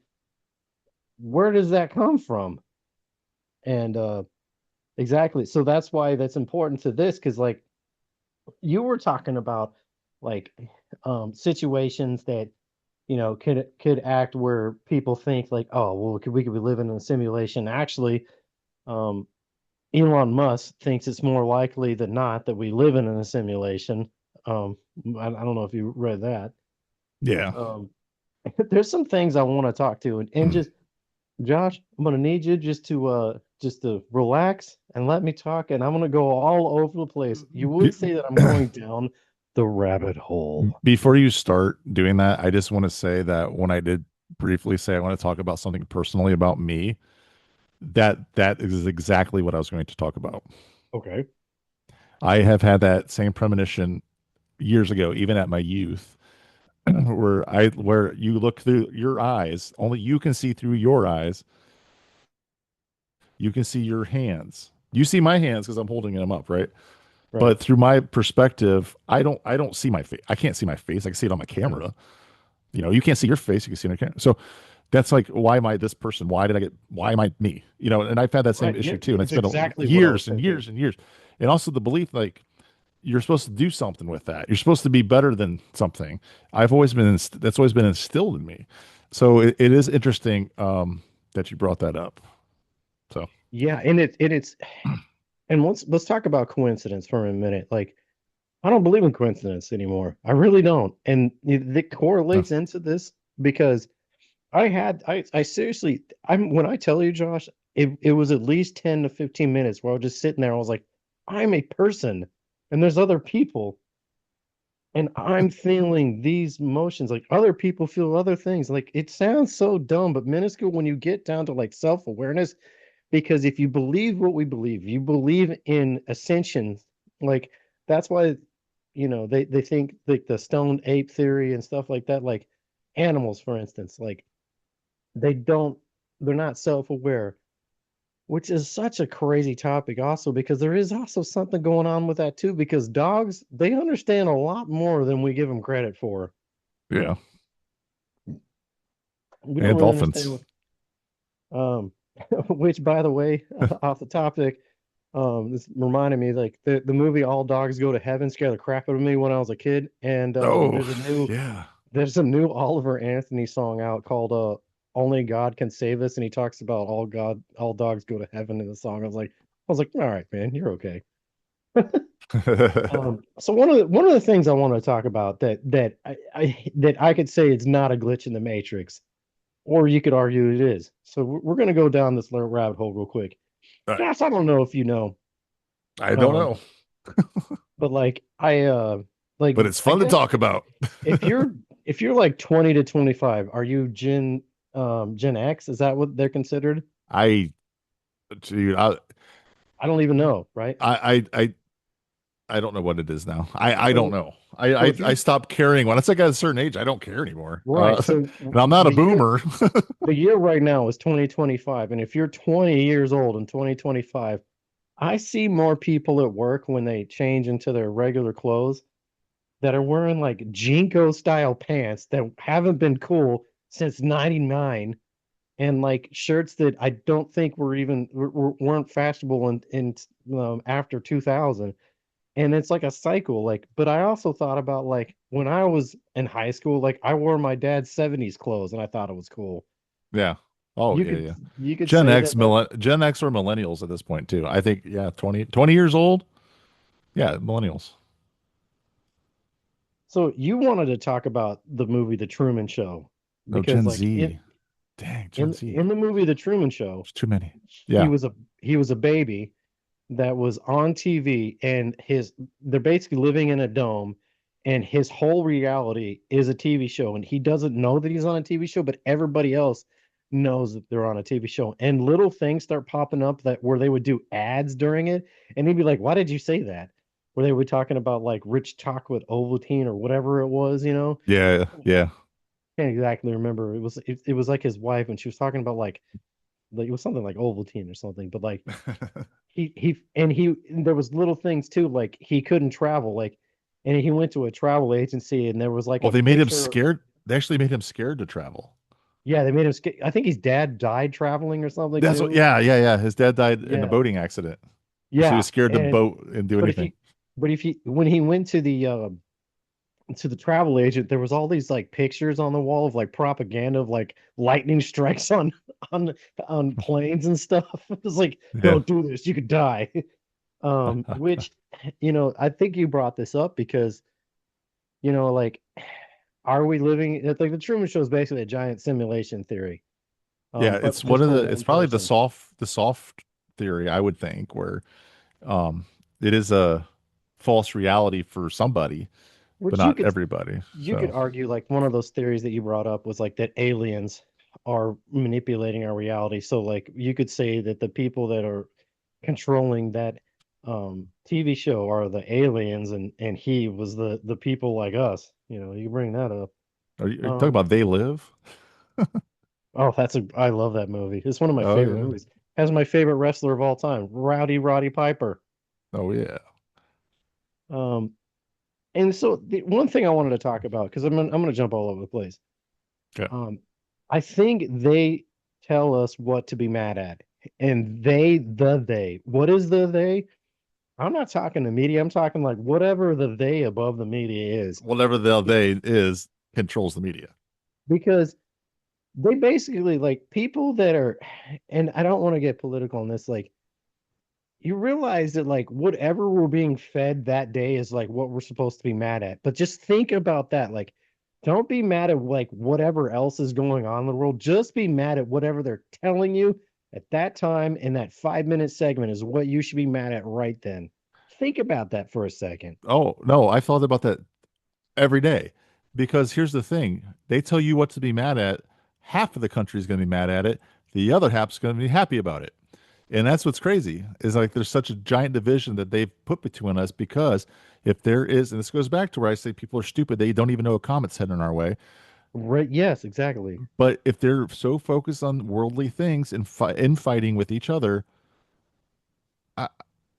where does that come from? And exactly. So that's why that's important to this, because like you were talking about like situations that could act where people think like, oh well, we could be living in a simulation. Actually, um Elon Musk thinks it's more likely than not that we live in a simulation. I don't know if you read that. Yeah. Um, there's some things I want to talk to, and just Josh, I'm gonna need you just to relax and let me talk, and I'm gonna go all over the place. You would say that I'm going down the rabbit hole. Before you start doing that, I just want to say that when I did briefly say I want to talk about something personally about me, that is exactly what I was going to talk about. Okay. I have had that same premonition years ago, even at my youth, where you look through your eyes, only you can see through your eyes. You can see your hands. You see my hands because I'm holding them up, right? Right. But through my perspective, I don't see my face. I can't see my face. I can see it on my camera. You can't see your face. You can see it on the camera. So that's like, why am I this person? Why am I me? And I've had that same Right. issue Yeah, too. And it's it's been exactly what I was years and thinking. years and years. And also the belief, like, you're supposed to do something with that. You're supposed to be better than something. That's always been instilled in me. So it is interesting that you brought that up. So Yeah, and let's talk about coincidence for a minute. Like, I don't believe in coincidence anymore. I really don't. And it uh, correlates into this because I seriously, when I tell you, Josh, it was at least 10 to 15 minutes where I was just sitting there. I was like, I'm a person and there's other people and I'm feeling these emotions. Like other people feel other things. Like it sounds so dumb, but minuscule when you get down to like self-awareness, because if you believe what we believe, you believe in ascension, like that's why they think like the stoned ape theory and stuff like that, like animals for instance, like they don't they're not self-aware, which is such a crazy topic also because there is also something going on with that too, because dogs, they understand a lot more than we give them credit for. yeah, We don't and really understand dolphins. um which by the way, off the topic, this reminded me like the movie All Dogs Go to Heaven scared the crap out of me when I was a kid, and Oh yeah. there's a new Oliver Anthony song out called Only God Can Save Us, and he talks about all dogs go to heaven in the song. I was like, all right, man, you're okay. So one of the things I want to talk about that I could say it's not a glitch in the Matrix, or you could argue it is. So we're gonna go down this little rabbit hole real quick. All right. Josh, I don't know if you know, I don't um, know, but like but it's I fun to guess talk about. if you're if you're like 20 to 25, are you Gen X? Is that what they're considered? I, dude, I don't even know, right? I, I, I don't know what it is now. I don't So know. so if I you're stopped caring when it's like at a certain age. I don't care anymore. right, so And I'm not a the year boomer. the year right now is 2025, and if you're 20 years old in 2025, I see more people at work when they change into their regular clothes that are wearing like Jinko style pants that haven't been cool since 99, and like shirts that I don't think weren't fashionable in after 2000. And it's like a cycle. Like, but I also thought about like when I was in high school, like I wore my dad's 70s clothes and I thought it was cool. Yeah. Oh You yeah, could yeah. you could say that Gen X or millennials at this point too. I think yeah, 20 years old. Yeah, millennials. so you wanted to talk about the movie The Truman Show Oh, because Gen like Z. Dang, Gen Z. in the movie The Truman Show, There's too many. he Yeah. was a baby that was on TV, and they're basically living in a dome, and his whole reality is a TV show, and he doesn't know that he's on a TV show, but everybody else knows that they're on a TV show, and little things start popping up that where they would do ads during it, and he'd be like, "Why did you say that?" Where they were talking about like rich chocolate Ovaltine or whatever it was, you know. Yeah, yeah. Can't exactly remember. It was like his wife, and she was talking about like it was something like Ovaltine or something, but like he there was little things too, like he couldn't travel, like, and he went to a travel agency, and there was like Well, a they made him picture. scared. They actually made him scared to travel. Yeah, they made him. I think his dad died traveling or something That's what. too. Yeah, yeah, yeah. His dad died in a Yeah, boating accident because he was yeah, scared to and boat and do but if anything. you but if he when he went to the travel agent, there was all these like pictures on the wall of like propaganda of like lightning strikes on on planes and stuff. It was like, Yeah, don't do this, you could die. Which, I think you brought this up because, like, are we living like the Truman Show is basically a giant simulation theory, yeah. but It's one just of for the. It's one probably person, the soft theory, I would think, where um it is a false reality for somebody, but which not everybody. you could So argue like one of those theories that you brought up was like that aliens are manipulating our reality. So like you could say that the people that are controlling that TV show are the aliens, and he was the people like us. You bring that up. are you talking Um about They Live? oh, I love that movie. It's one of my Oh favorite yeah. movies. Has my favorite wrestler of all time, Roddy Piper. Oh yeah. Um and so the one thing I wanted to talk about, because I'm gonna jump all over the place. Okay. Um, I think they tell us what to be mad at. And they. What is the they? I'm not talking the media. I'm talking like whatever the they above the media is. Whatever the they is controls the media. Because they basically like people that are, and I don't want to get political on this, like you realize that like whatever we're being fed that day is like what we're supposed to be mad at. But just think about that. Like, don't be mad at like whatever else is going on in the world. Just be mad at whatever they're telling you at that time in that 5 minute segment is what you should be mad at right then. Think about that for a second. Oh no, I thought about that every day. Because here's the thing. They tell you what to be mad at. Half of the country is going to be mad at it. The other half is going to be happy about it. And that's what's crazy is like there's such a giant division that they've put between us because if there is, and this goes back to where I say people are stupid, they don't even know a comet's heading our way. Right? Yes, exactly. But if they're so focused on worldly things and infighting with each other, uh,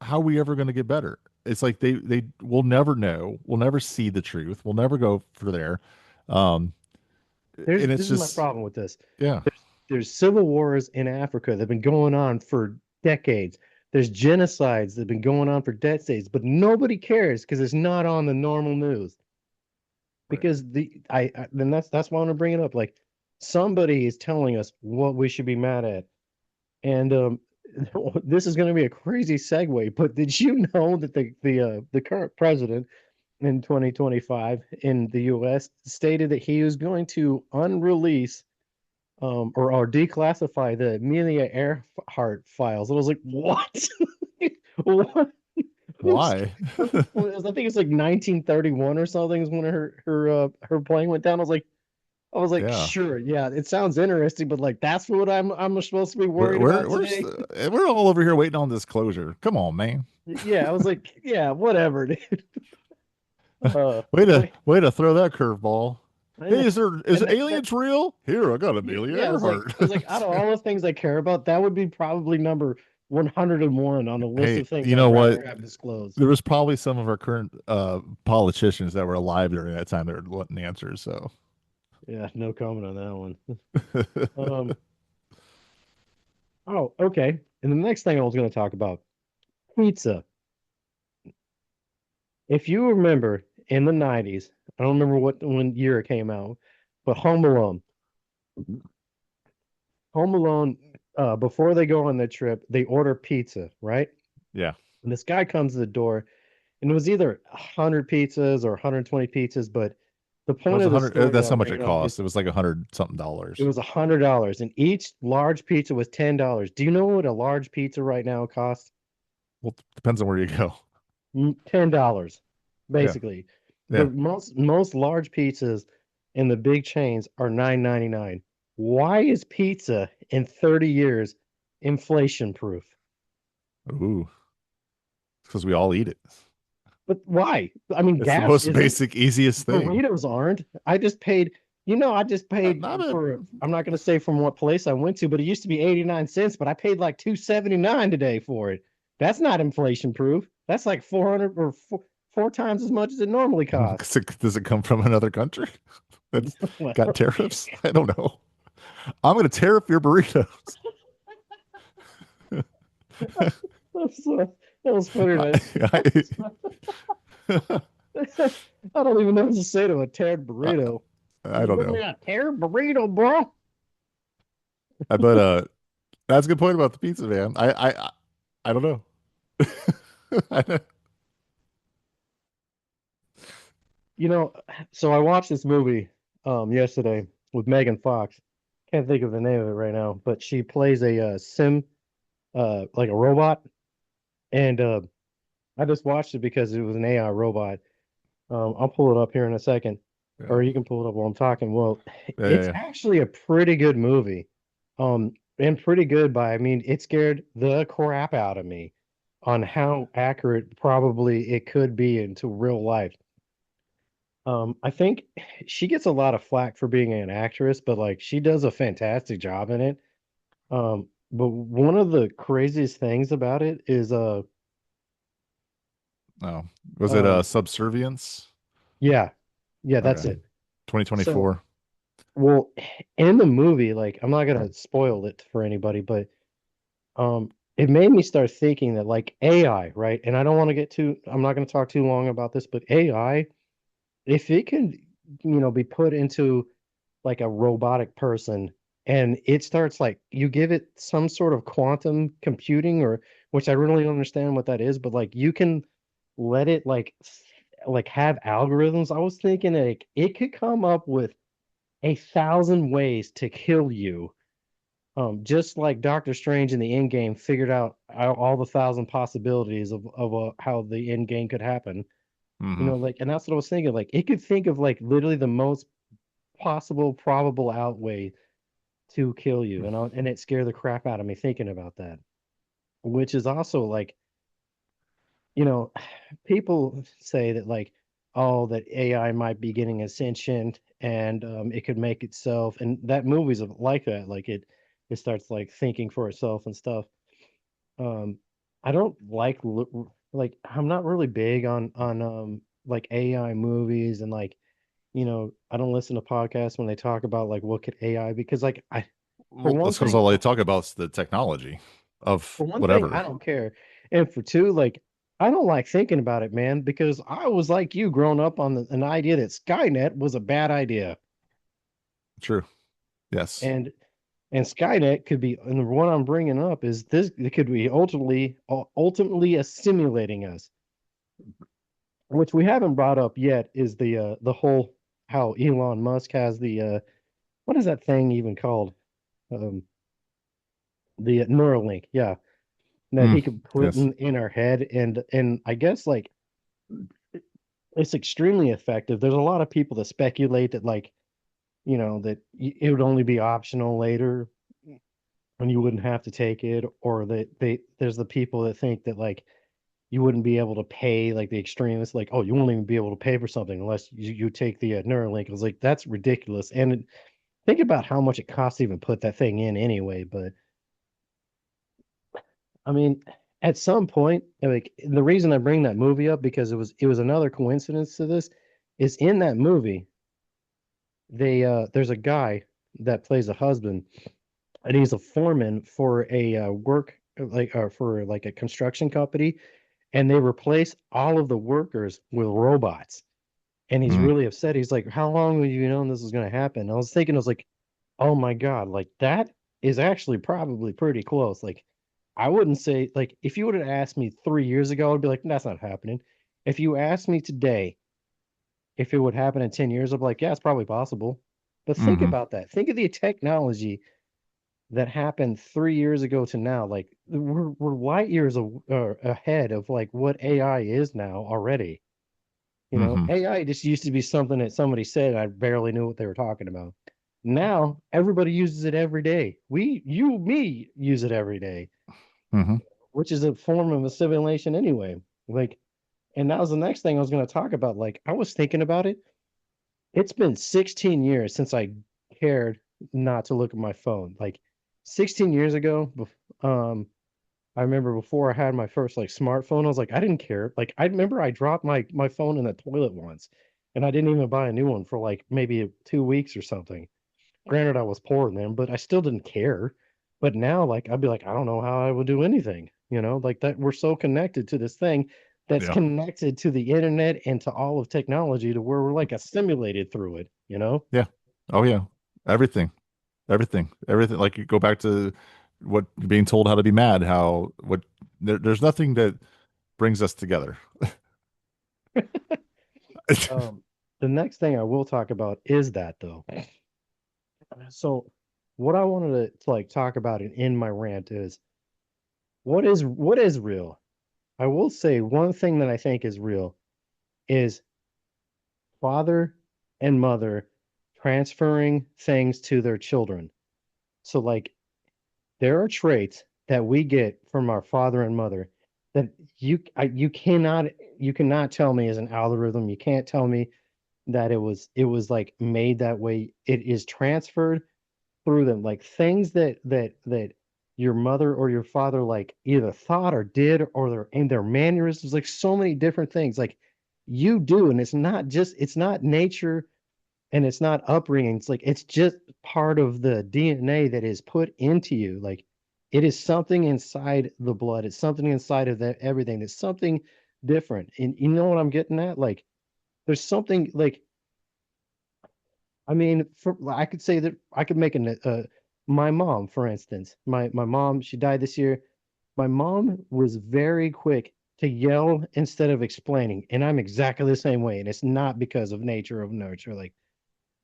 how are we ever going to get better? It's like they will never know. We'll never see the truth. We'll never go for there. Um, and it's This is my just problem with this. yeah. There's civil wars in Africa that have been going on for decades. There's genocides that have been going on for decades, but nobody cares because it's not on the normal news. Right. Because then that's why I want to bring it up. Like somebody is telling us what we should be mad at, and this is going to be a crazy segue. But did you know that the current president in 2025 in the U.S. stated that he was going to unrelease or declassify the Amelia Earhart files. And I was like, what? What? Why? I think it's like 1931 or something is when her plane went down. I was like, Yeah. sure, yeah, it sounds interesting, but like that's what I'm supposed to be We're worried we're about we're today. we're all over here waiting on disclosure. Come on, man. Yeah, I was like, yeah, whatever, dude. Way to Wait, way to throw that curveball. I Hey, know. is And aliens real? Here, I got Amelia yeah, Earhart. I was like, out of all the things I care about, that would be probably number 101 on the list Hey, of things you I'd know what? rather have disclosed. There was probably some of our current politicians that were alive during that time that were wanting answers. So, Yeah, no comment on that one. Um, oh, okay. And the next thing I was going to talk about, pizza. If you remember in the 90s, I don't remember when year it came out, but Home Alone. Home Alone, before they go on their trip, they order pizza, right? yeah, And this guy comes to the door, and it was either 100 pizzas or 120 pizzas, but the it point was of a the hundred. story that That's how I'm much it bringing up is cost. It was like $100 something. it was $100, and each large pizza was $10. Do you know what a large pizza right now costs? Well, depends on where you go. $10, Yeah, basically. The yeah. most large pizzas in the big chains are $9.99. Why is pizza in 30 years inflation proof? Ooh, because we all eat it. But why? I mean, It's the gas most isn't. basic, easiest thing. Burritos aren't. I just paid, I just paid Not a for, I'm not going to say from what place I went to, but it used to be 89 cents, but I paid like 2.79 today for it. That's not inflation proof. That's like 400 or four times as much as it normally costs. Does it come from another country that's Well, got tariffs? I don't know. I'm going to tariff your burritos. that was funny. I, I don't even know what to say to a teared I, burrito. I don't Give me know. a teared burrito, bro. But that's a good point about the pizza, man. I don't know. So I watched this movie yesterday with Megan Fox. Can't think of the name of it right now, but she plays a sim like a robot, and I just watched it because it was an AI robot. I'll pull it up here in a second, Yeah. or you can pull it up while I'm talking. Well, it's Yeah. actually a pretty good movie. And pretty good by, I mean, it scared the crap out of me on how accurate probably it could be into real life. I think she gets a lot of flack for being an actress, but like she does a fantastic job in it. But one of the craziest things about it is Oh, was it um Subservience? yeah, yeah, that's Okay, it. So 2024. well, in the movie, like I'm not gonna spoil it for anybody, but it made me start thinking that like AI, right? And I don't want to get too, I'm not gonna talk too long about this, but AI, if it can, be put into like a robotic person and it starts like you give it some sort of quantum computing or which I really don't understand what that is, but like you can let it like have algorithms. I was thinking like it could come up with 1,000 ways to kill you. Just like Doctor Strange in the end game figured out all the 1,000 possibilities of how the end game could happen. Hmm. Like, and that's what I was thinking. Like, it could think of like literally the most possible probable outway to kill you, and it scared the crap out of me thinking about that. Which is also like, you know, people say that like, oh, that AI might be getting ascension and it could make itself, and that movie's like that. Like it starts like thinking for itself and stuff. Um, I don't like I'm not really big on like AI movies and like I don't listen to podcasts when they talk about like what could AI because like I for Well, one that's because thing all they talk about is the technology of for one thing I whatever. don't care, and for two like I don't like thinking about it, man, because I was like you growing up on an idea that Skynet was a bad idea, True. Yes. and Skynet could be, and the one I'm bringing up is this: it could be ultimately assimilating us, which we haven't brought up yet. Is the whole how Elon Musk has the what is that thing even called? Um, the Neuralink, yeah, that Mm, he could put yes. in our head, and I guess like it's extremely effective. There's a lot of people that speculate that like that it would only be optional later and you wouldn't have to take it, or that there's the people that think that like you wouldn't be able to pay, like the extremists, like, oh, you won't even be able to pay for something unless you take the Neuralink. I was like, that's ridiculous. And think about how much it costs to even put that thing in anyway. But I mean, at some point, like the reason I bring that movie up because it was another coincidence to this is in that movie they there's a guy that plays a husband and he's a foreman for a work like for like a construction company and they replace all of the workers with robots and he's Mm, really upset. He's like, how long have you known this was going to happen? I was thinking, I was like, oh my God, like that is actually probably pretty close. Like, I wouldn't say, like, if you would have asked me 3 years ago, I'd be like, that's not happening. If you asked me today if it would happen in 10 years, I'd be like, yeah, it's probably possible. But think hmm. about that. Think of the technology that happened 3 years ago to now. Like, we're light years ahead of like what AI is now already. Hmm. AI just used to be something that somebody said, and I barely knew what they were talking about. Now everybody uses it every day. Me use it every day, Hmm. which is a form of assimilation anyway. Like, and that was the next thing I was going to talk about. Like, I was thinking about it. It's been 16 years since I cared not to look at my phone. Like 16 years ago, I remember before I had my first like smartphone, I was like, I didn't care. Like I remember I dropped my phone in the toilet once and I didn't even buy a new one for like maybe 2 weeks or something. Granted, I was poor then, but I still didn't care. But now, like, I'd be like, I don't know how I would do anything, like that. We're so connected to this thing that's Yeah. connected to the internet and to all of technology to where we're like assimilated through it. Yeah. Oh yeah. Everything. Everything. Like you go back to what being told how to be mad, there's nothing that brings us together. Um, the next thing I will talk about is that though. So, what I wanted to like talk about in my rant is what is real. I will say one thing that I think is real is father and mother transferring things to their children. So, like, there are traits that we get from our father and mother that you cannot tell me is an algorithm. You can't tell me that it was like made that way. It is transferred through them, like things that your mother or your father like either thought or did, or their mannerisms, like so many different things like you do. And it's not nature and it's not upbringing. It's like it's just part of the DNA that is put into you. Like it is something inside the blood. It's something inside of that everything. It's something different. And you know what I'm getting at? Like there's something like I mean, I could say that I could make my mom, for instance, my mom, she died this year. My mom was very quick to yell instead of explaining, and I'm exactly the same way. And it's not because of nature of nurture.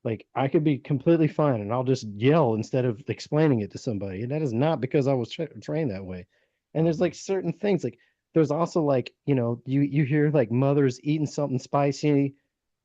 Like I could be completely fine, and I'll just yell instead of explaining it to somebody, and that is not because I was trained that way. And there's like certain things like there's also like you hear like mothers eating something spicy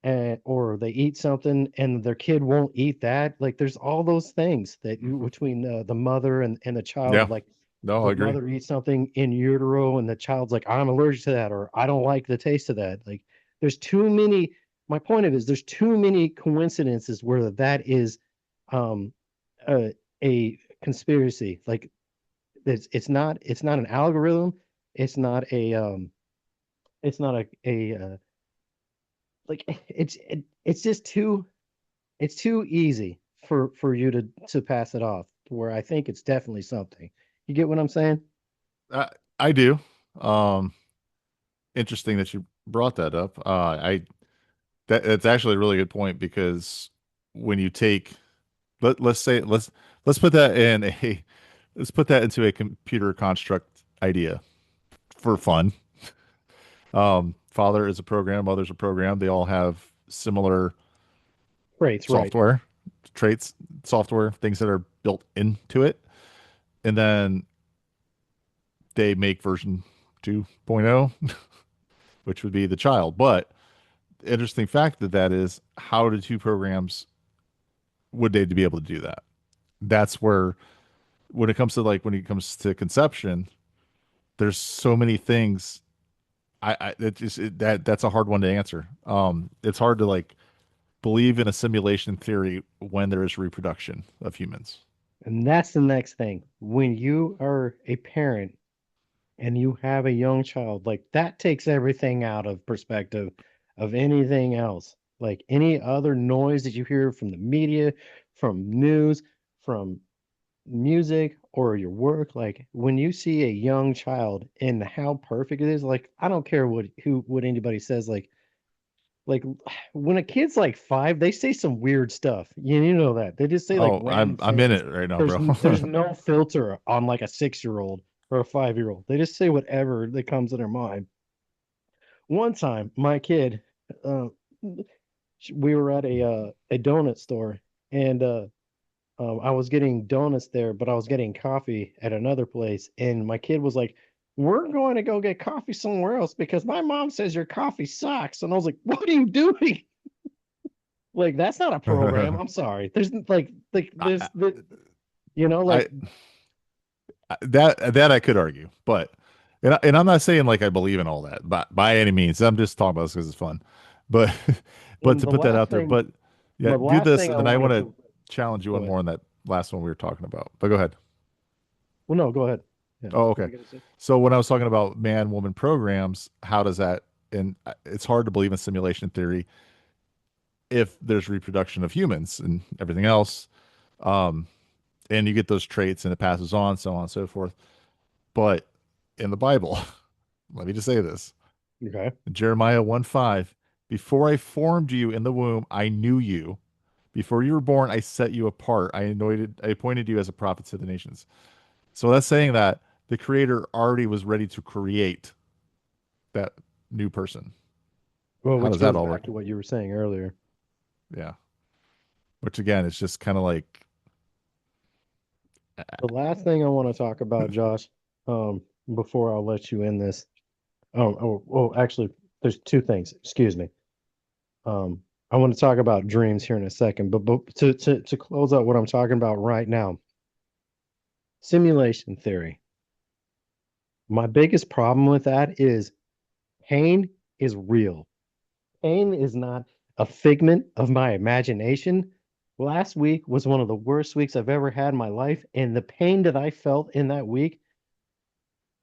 and or they eat something and their kid won't eat that. Like there's all those things that between the mother and the child. Yeah. Like No, the I agree. mother eats something in utero and the child's like, I'm allergic to that, or I don't like the taste of that. Like there's too many. My point of it is there's too many coincidences where that is um a conspiracy. Like it's not an algorithm. It's not a like it's just too easy for you to pass it off where I think it's definitely something. You get what I'm saying? I, I do. Um, Interesting that you brought that up. It's actually a really good point because when you take let's say let's put that in a let's put that into a computer construct idea for fun. Father is a program, mother's a program. They all have similar Right, right. software traits, software things that are built into it, and then they make version 2.0, which would be the child. But the interesting fact that is how do two programs would they be able to do that? That's where when it comes to conception, there's so many things. That's a hard one to answer. It's hard to like believe in a simulation theory when there is reproduction of humans. And that's the next thing. When you are a parent and you have a young child, like that takes everything out of perspective of anything else. Like any other noise that you hear from the media, from news, from music or your work, like when you see a young child and how perfect it is, like I don't care what anybody says, like when a kid's like 5, they say some weird stuff. You know that. They just say like Oh, random I'm in things. it right now, There's bro. there's no filter on like a 6-year-old or a 5-year-old. They just say whatever that comes to their mind. One time, my kid, uh, we were at a donut store, and I was getting donuts there, but I was getting coffee at another place. And my kid was like, "We're going to go get coffee somewhere else because my mom says your coffee sucks." And I was like, "What are you doing?" Like that's not a program. I'm sorry. There's I, there's the you know I like that I could argue, but and I'm not saying like I believe in all that, by any means. I'm just talking about this because it's fun, but but and to the put that last out there. thing But yeah, the do last this, thing I and then I want wanted to to challenge you go one ahead. more on that last one we were talking about. But go ahead. Well, no, go ahead. Yeah. Oh, What were okay. you gonna say? So when I was talking about man woman programs, how does that? And it's hard to believe in simulation theory if there's reproduction of humans and everything else, um, and you get those traits and it passes on, so on and so forth. But in the Bible, let me just say this: Okay. Jeremiah 1:5, before I formed you in the womb, I knew you. Before you were born, I set you apart. I appointed you as a prophet to the nations. So that's saying that the creator already was ready to create that new person. Well, How which does that goes all back work? to what you were saying earlier. Yeah. Which again, it's just kind of like, The last thing I want to talk about, Josh, um, before I'll let you in this. Actually, there's two things. Excuse me. Um, I want to talk about dreams here in a second, but to close out what I'm talking about right now, simulation theory. My biggest problem with that is pain is real. Pain is not a figment of my imagination. Last week was one of the worst weeks I've ever had in my life, and the pain that I felt in that week,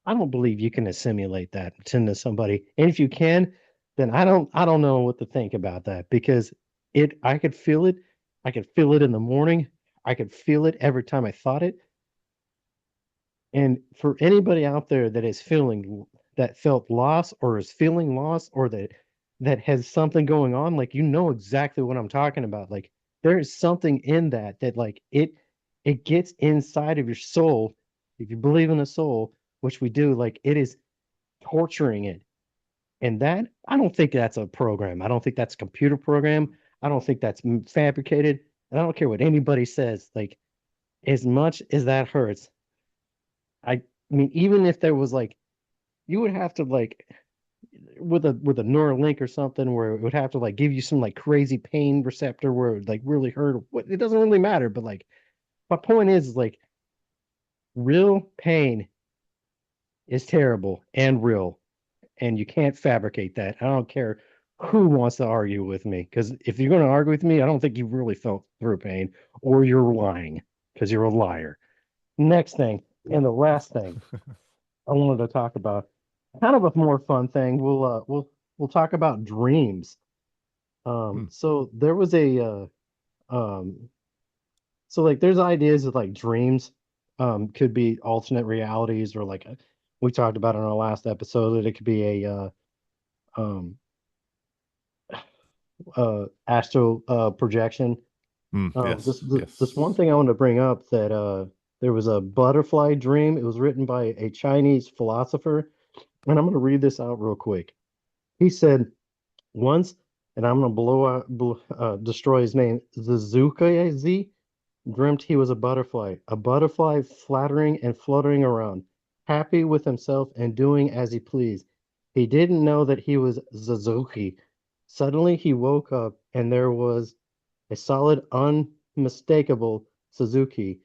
I don't believe you can assimilate that into somebody. And if you can, then I don't know what to think about that because I could feel it. I could feel it in the morning. I could feel it every time I thought it. And for anybody out there that is feeling that felt loss or is feeling lost or that has something going on, like you know exactly what I'm talking about. Like there is something in that like it gets inside of your soul. If you believe in the soul, which we do, like it is torturing it. And that I don't think that's a program. I don't think that's a computer program. I don't think that's fabricated. And I don't care what anybody says. Like as much as that hurts, I mean, even if there was like, you would have to like with a Neuralink or something where it would have to like give you some like crazy pain receptor where it would like really hurt. It doesn't really matter, but like my point is like real pain is terrible and real, and you can't fabricate that. I don't care who wants to argue with me because if you're going to argue with me, I don't think you really felt through pain or you're lying because you're a liar. Next thing, and the last thing I wanted to talk about, kind of a more fun thing. We'll talk about dreams. hmm, So there was um so like there's ideas of like dreams could be alternate realities or like we talked about in our last episode that it could be a um astral projection. yes, This one yes. thing I want to bring up that there was a butterfly dream. It was written by a Chinese philosopher, and I'm going to read this out real quick. He said once, and I'm going to destroy his name. Zuzuka dreamt he was a butterfly flattering and fluttering around, happy with himself and doing as he pleased. He didn't know that he was Suzuki. Suddenly he woke up and there was a solid, unmistakable Suzuki,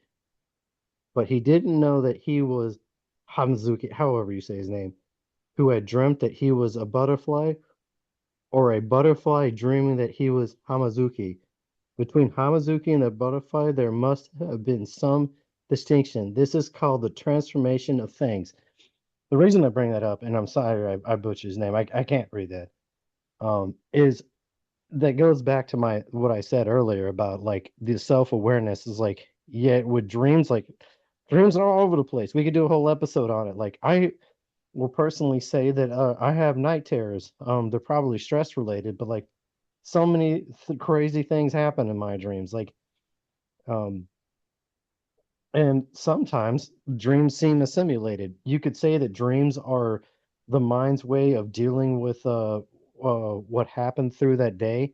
but he didn't know that he was Hamazuki, however you say his name, who had dreamt that he was a butterfly, or a butterfly dreaming that he was Hamazuki. Between Hamazuki and the butterfly, there must have been some distinction. This is called the transformation of things. The reason I bring that up, and I'm sorry I butchered his name, I can't read that, is that goes back to my what I said earlier about like the self-awareness is like, yeah, with dreams, like dreams are all over the place. We could do a whole episode on it. Like I will personally say that I have night terrors. They're probably stress related, but like so many crazy things happen in my dreams. Like um and sometimes dreams seem assimilated. You could say that dreams are the mind's way of dealing with what happened through that day,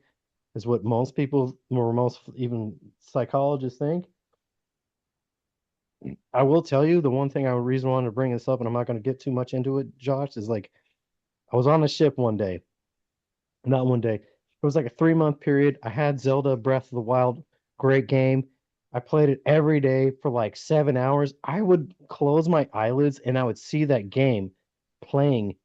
is what most people or most even psychologists think. I will tell you the one thing I reason wanted to bring this up, and I'm not going to get too much into it, Josh, is like I was on a ship one day, not one day. was like a 3 month period. I had Zelda Breath of the Wild, great game. I played it every day for like 7 hours. I would close my eyelids and I would see that game playing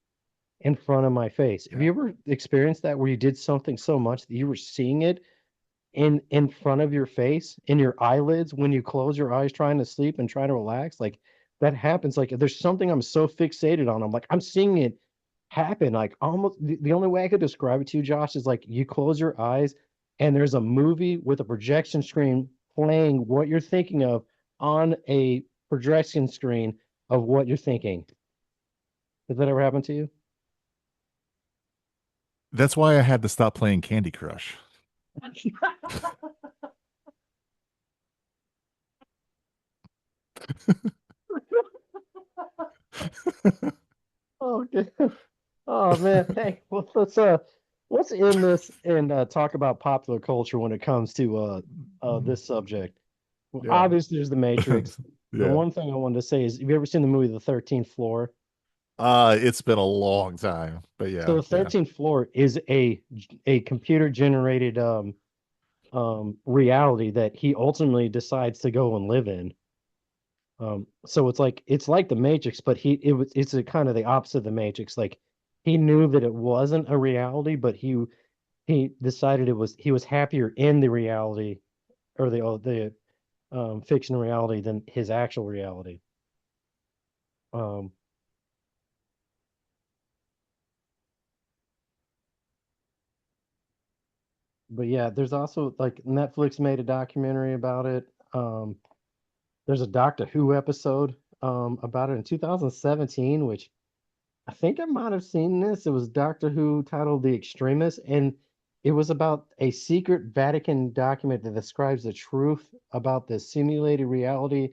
in front of my face. Have Yeah. you ever experienced that where you did something so much that you were seeing it in front of your face, in your eyelids when you close your eyes trying to sleep and try to relax? Like that happens. Like there's something I'm so fixated on. I'm like, I'm seeing it happen. Like almost the only way I could describe it to you, Josh, is like you close your eyes and there's a movie with a projection screen playing what you're thinking of on a projection screen of what you're thinking. Has that ever happened to you? That's why I had to stop playing Candy Crush. Okay. Oh man, hey, well, let's end this and talk about popular culture when it comes to this subject. Well, Yeah. obviously, there's The Matrix. The Yeah. one thing I wanted to say is, have you ever seen the movie The 13th Floor? It's been a long time, but So yeah, the yeah. 13th floor is a computer generated reality that he ultimately decides to go and live in. So it's like the Matrix, but it's a kind of the opposite of the Matrix. Like he knew that it wasn't a reality, but he decided he was happier in the reality or the fiction reality than his actual reality. Um, but yeah, there's also like Netflix made a documentary about it. There's a Doctor Who episode about it in 2017, which I think I might have seen this. It was Doctor Who titled The Extremist, and it was about a secret Vatican document that describes the truth about the simulated reality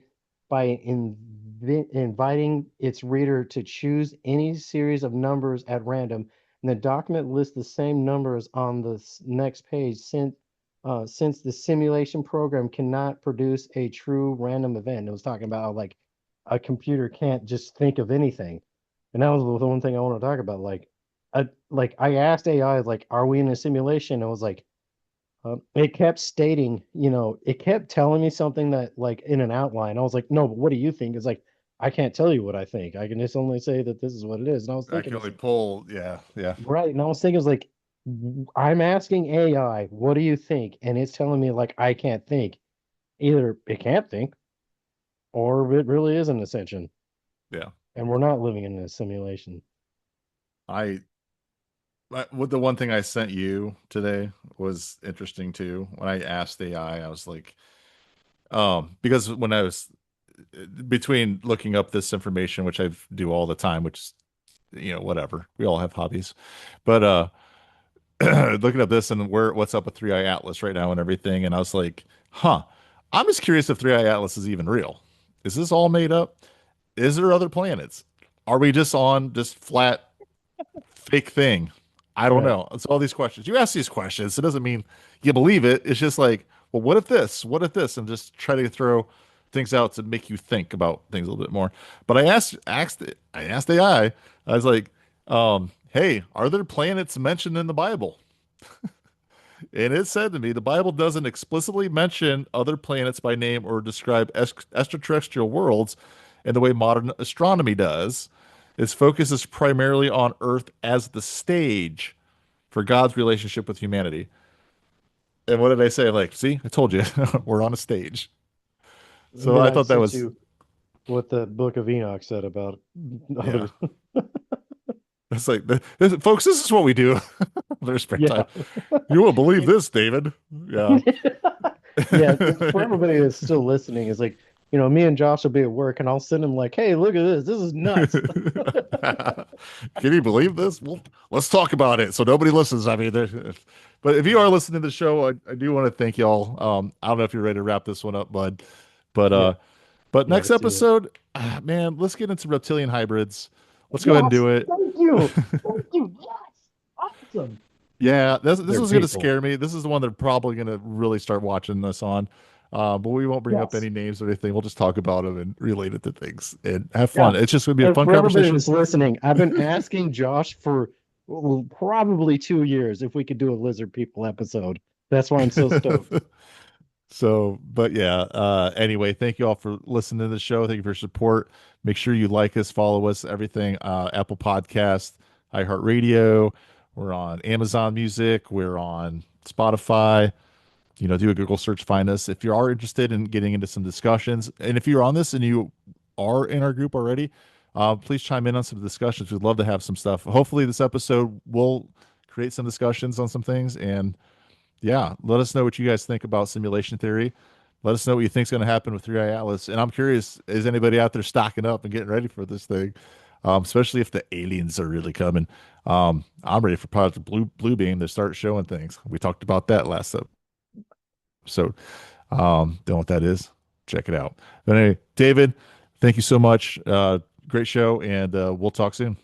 by inviting its reader to choose any series of numbers at random. And the document lists the same numbers on the next page since the simulation program cannot produce a true random event. It was talking about how, like, a computer can't just think of anything. And that was the one thing I want to talk about. I asked AI, like, are we in a simulation? It was like, it kept stating, it kept telling me something that, like, in an outline. I was like, no, but what do you think? It's like, I can't tell you what I think. I can just only say that this is what it is. And I was I thinking, can it's only like, pull. Yeah, yeah. right. And I was thinking, it's like, I'm asking AI, what do you think? And it's telling me, like, I can't think. Either it can't think or it really is an ascension. Yeah. And we're not living in a simulation. I what the one thing I sent you today was interesting too. When I asked AI, I was like, because when I was between looking up this information, which I do all the time, which is, whatever. We all have hobbies. But looking up this and what's up with Three Eye Atlas right now and everything, and I was like, huh, I'm just curious if Three Eye Atlas is even real. Is this all made up? Is there other planets? Are we just on just flat fake thing? I don't Right. know. It's all these questions. You ask these questions. It doesn't mean you believe it. It's just like, well, what if this? What if this? And just try to throw things out to make you think about things a little bit more. But I asked AI. I was like, hey, are there planets mentioned in the Bible? And it said to me, the Bible doesn't explicitly mention other planets by name or describe extraterrestrial worlds in the way modern astronomy does. Its focus is primarily on Earth as the stage for God's relationship with humanity. And what did I say? Like, see, I told you, we're on a stage. And So then I I thought that sent was, you what the Book of Enoch said about yeah. others. It's like, folks, this is what we do. Their spare Yeah. time. You won't believe this, David. Yeah. Yeah. For everybody that's still listening, is like, me and Josh will be at work and I'll send him like, hey, look at this. This is nuts. Can you believe this? Well, let's talk about it. So nobody listens. I mean, but if you are listening to the show, I do want to thank y'all. I don't know if you're ready to wrap this one up, bud, but Yeah. Yeah, next let's do it. episode, man, let's get into reptilian hybrids. Let's go ahead and Yes. do it. Thank you. Thank you. Yes. Awesome. Yeah, this They're was going to people. scare me. This is the one they're probably going to really start watching this on. But we won't bring up Yes. any names or anything. We'll just talk about them and relate it to things and have Yeah. fun. It's just going to be a And fun for everybody conversation. that's listening, I've been asking Josh for well, probably 2 years if we could do a lizard people episode. That's why I'm so stoked. So, but yeah, anyway, thank you all for listening to the show. Thank you for your support. Make sure you like us, follow us, everything, Apple Podcast, iHeartRadio. We're on Amazon Music. We're on Spotify. Do a Google search, find us. If you are interested in getting into some discussions, and if you're on this and you are in our group already, please chime in on some discussions. We'd love to have some stuff. Hopefully, this episode will create some discussions on some things. And yeah, let us know what you guys think about simulation theory. Let us know what you think is going to happen with 3i Atlas. And I'm curious, is anybody out there stocking up and getting ready for this thing? Especially if the aliens are really coming. I'm ready for Project Bluebeam to start showing things. We talked about that last episode. Don't know what that is. Check it out. But anyway, David, thank you so much. Great show, and we'll talk soon.